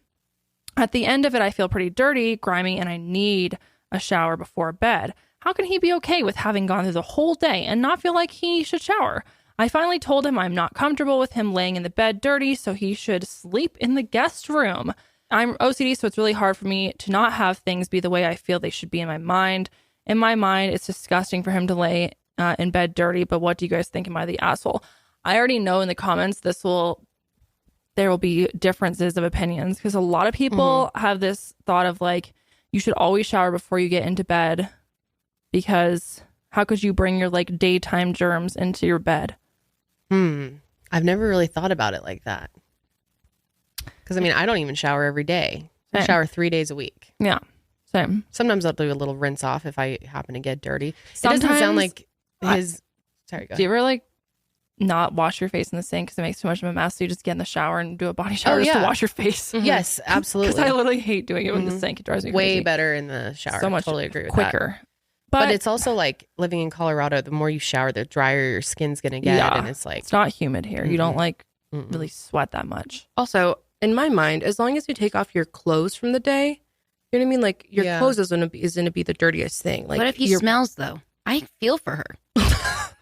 At the end of it, I feel pretty dirty, grimy, and I need a shower before bed. How can he be okay with having gone through the whole day and not feel like he should shower? I finally told him I'm not comfortable with him laying in the bed dirty, so he should sleep in the guest room. I'm OCD, so it's really hard for me to not have things be the way I feel they should be in my mind. In my mind, it's disgusting for him to lay in bed dirty, but what do you guys think? Am I the asshole? I already know in the comments there will be differences of opinions because a lot of people have this thought of like, you should always shower before you get into bed because how could you bring your like daytime germs into your bed? I've never really thought about it like that. Because I mean, I don't even shower every day. I shower 3 days a week. Yeah, same. Sometimes I'll do a little rinse off if I happen to get dirty. It doesn't sound like his... Sorry, go ahead. Do you ever like not wash your face in the sink because it makes too much of a mess? So you just get in the shower and do a body shower just to wash your face. Yes, absolutely. Because I literally hate doing it with the sink. It drives me way crazy. better in the shower. So much totally agree with quicker. that. But it's also like living in Colorado, the more you shower, the drier your skin's going to get. Yeah. And it's like... It's not humid here. You don't like really sweat that much. Also, in my mind, as long as you take off your clothes from the day, you know what I mean? Like your clothes is gonna be the dirtiest thing. Like, what if he smells though? I feel for her.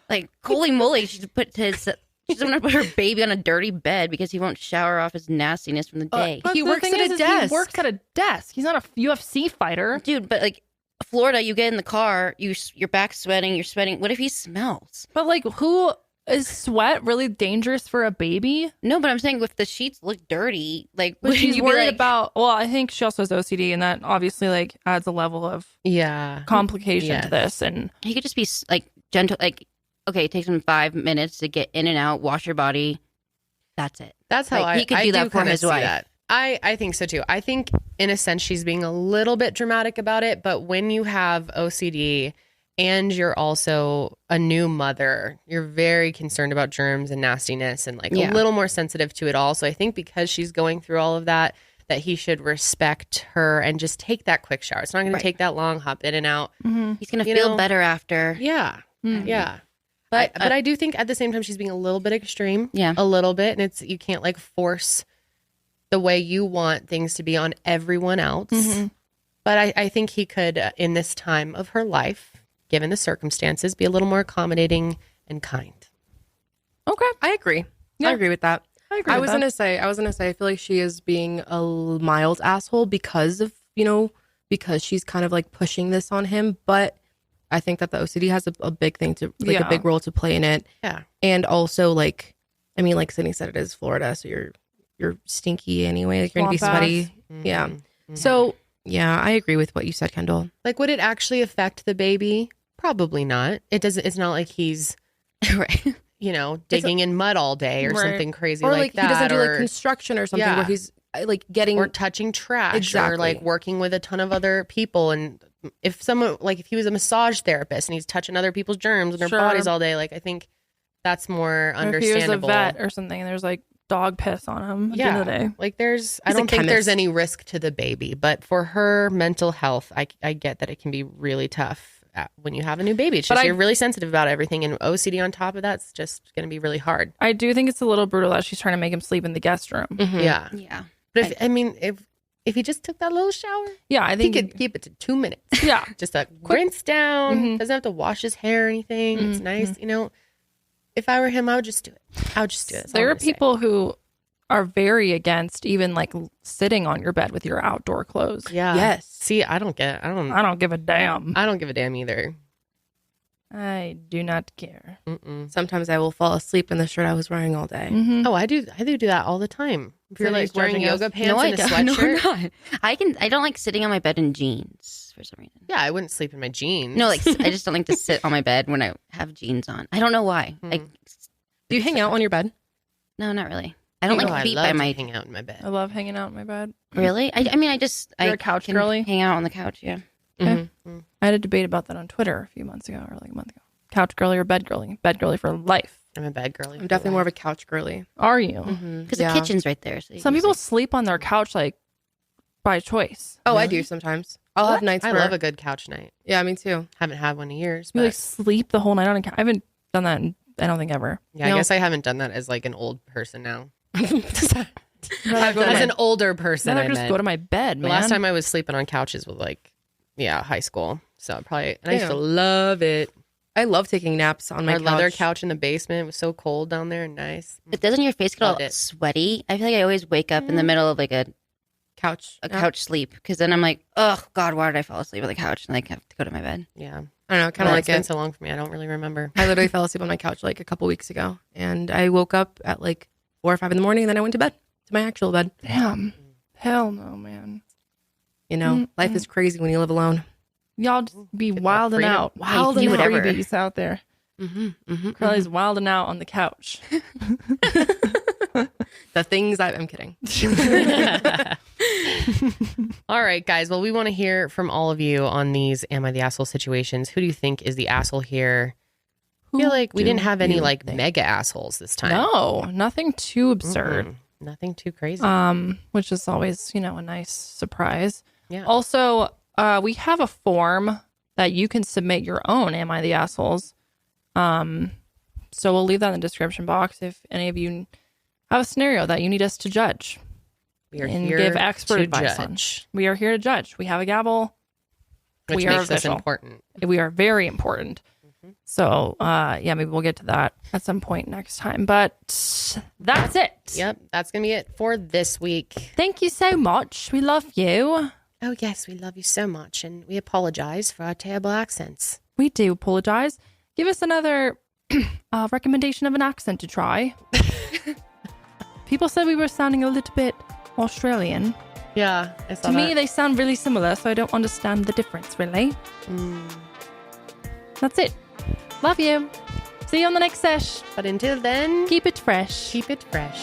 Like, holy moly, she's gonna put her baby on a dirty bed because he won't shower off his nastiness from the day. But he the works thing at a is desk. He works at a desk. He's not a UFC fighter. Dude, but like Florida, you get in the car, your back's sweating, you're sweating. What if he smells? But like, is sweat really dangerous for a baby? No, but I'm saying if the sheets look dirty, like, But wouldn't she's you be worried like, about. Well, I think she also has OCD, and that obviously like adds a level of complication to this. And he could just be like gentle, like, okay, it takes him 5 minutes to get in and out, wash your body. That's it. That's how he could do that for his wife. That. I think so too. I think in a sense she's being a little bit dramatic about it, but when you have OCD and you're also a new mother, you're very concerned about germs and nastiness and like a little more sensitive to it all. So I think because she's going through all of that, that he should respect her and just take that quick shower. It's not going to take that long, hop in and out. He's going to feel better after. Yeah. Yeah. But I do think at the same time she's being a little bit extreme. Yeah. A little bit. And you can't like force the way you want things to be on everyone else. But I think he could, in this time of her life, given the circumstances, be a little more accommodating and kind. okay, I agree. Yeah. I agree with that. I agree. I was gonna say, I feel like she is being a mild asshole because of, because she's kind of like pushing this on him. But I think that the OCD has a big thing to, like a big role to play in it. Yeah. And also like Sydney said, it is Florida, so you're stinky anyway. Like you're gonna be sweaty. Yeah. So yeah, I agree with what you said, Kendall. Like, would it actually affect the baby? Probably not. It doesn't. It's not like he's, Right. digging in mud all day or something crazy Or like like that. he doesn't do like construction or something where he's like getting or touching trash Exactly. or like working with a ton of other people. And if he was a massage therapist and he's touching other people's germs in their bodies all day, like I think that's more understandable. If he was a vet or something, and there's like dog piss on him at the end of the day. Like I don't think there's any risk to the baby, but for her mental health, I get that it can be really tough when you have a new baby. It's just you're really sensitive about everything, and OCD on top of that's just going to be really hard. I do think it's a little brutal that she's trying to make him sleep in the guest room. Yeah. Yeah. But if he just took that little shower, Yeah, I he think could keep it to 2 minutes. Yeah. Just a rinse down. Doesn't have to wash his hair or anything. It's nice. If I were him, I would just do it. That's all There I'm are gonna say. people who are very against even like sitting on your bed with your outdoor clothes. Yeah. Yes. See, I don't give a damn. I don't give a damn either. I do not care. Sometimes I will fall asleep in the shirt I was wearing all day. Oh, I do that all the time. If you're like wearing yoga pants No, I and a don't. No, sweatshirt. I'm not. I don't like sitting on my bed in jeans for some reason. Yeah, I wouldn't sleep in my jeans. No, like I just don't like to sit on my bed when I have jeans on. I don't know why. Do you hang out on your bed? No, not really. I don't Oh, like I feet love by to my. hang out in my bed. I love hanging out in my bed. Really? I mean, You're a couch can girly? hang out on the couch. Yeah. I had a debate about that on Twitter a few months ago, or like a month ago. Couch girly or bed girly? Bed girly for life. I'm a bed girly. I'm definitely more of a couch girly. Are you? Because Yeah. the kitchen's right there. So you Some can people sleep. sleep on their couch like by choice. Oh, I do sometimes. I'll have nights I where. love a good couch night. Yeah, me too. Haven't had one in years, You but like sleep the whole night on a couch. I haven't done that in, I don't think ever. yeah, I No. guess I haven't done that as like an old person now. Rather go to As my- an older person, rather I just meant. go to my bed, The man. last time I was sleeping on couches was like, high school. So probably, and I used to love it. I love taking naps on my Our couch. leather couch in the basement was so cold down there and nice. It doesn't your face get all Loved it. sweaty? I feel like I always wake up in the middle of like a couch. Yeah. couch sleep because then I'm like, oh God, why did I fall asleep on the couch and like have to go to my bed? Yeah, I don't know, kind kind of of like been it. so long for me. I don't really remember. I literally fell asleep on my couch like a couple weeks ago, and I woke up at like 4 or 5 in the morning, and then I went to bed, to my actual bed. Damn. Hell no, man. You know, life is crazy when you live alone. Y'all just be that wilding freedom. out. Wild and Wilding whatever. freebies out there. Curly's wilding out on the couch. The things I'm kidding. All right, guys. Well, we want to hear from all of you on these Am I the Asshole situations. Who do you think is the asshole here? I feel like we didn't have any like mega assholes this time. No, nothing too absurd. Nothing too crazy. Which is always, a nice surprise. Yeah. Also, we have a form that you can submit your own Am I the Assholes? So we'll leave that in the description box if any of you have a scenario that you need us to judge We are and here give expert to advice judge, on. We are here to judge. We have a gavel. which we are makes us official. important. We are very important. So, maybe we'll get to that at some point next time. But that's it. Yep, that's gonna be it for this week. Thank you so much. We love you. Oh yes, we love you so much, and we apologize for our terrible accents. We do apologize. Give us another recommendation of an accent to try. People said we were sounding a little bit Australian. Yeah, I saw To me, they sound really similar, so I don't understand the difference, really. That's it. Love you. See you on the next sesh. But until then, Keep it fresh. keep it fresh.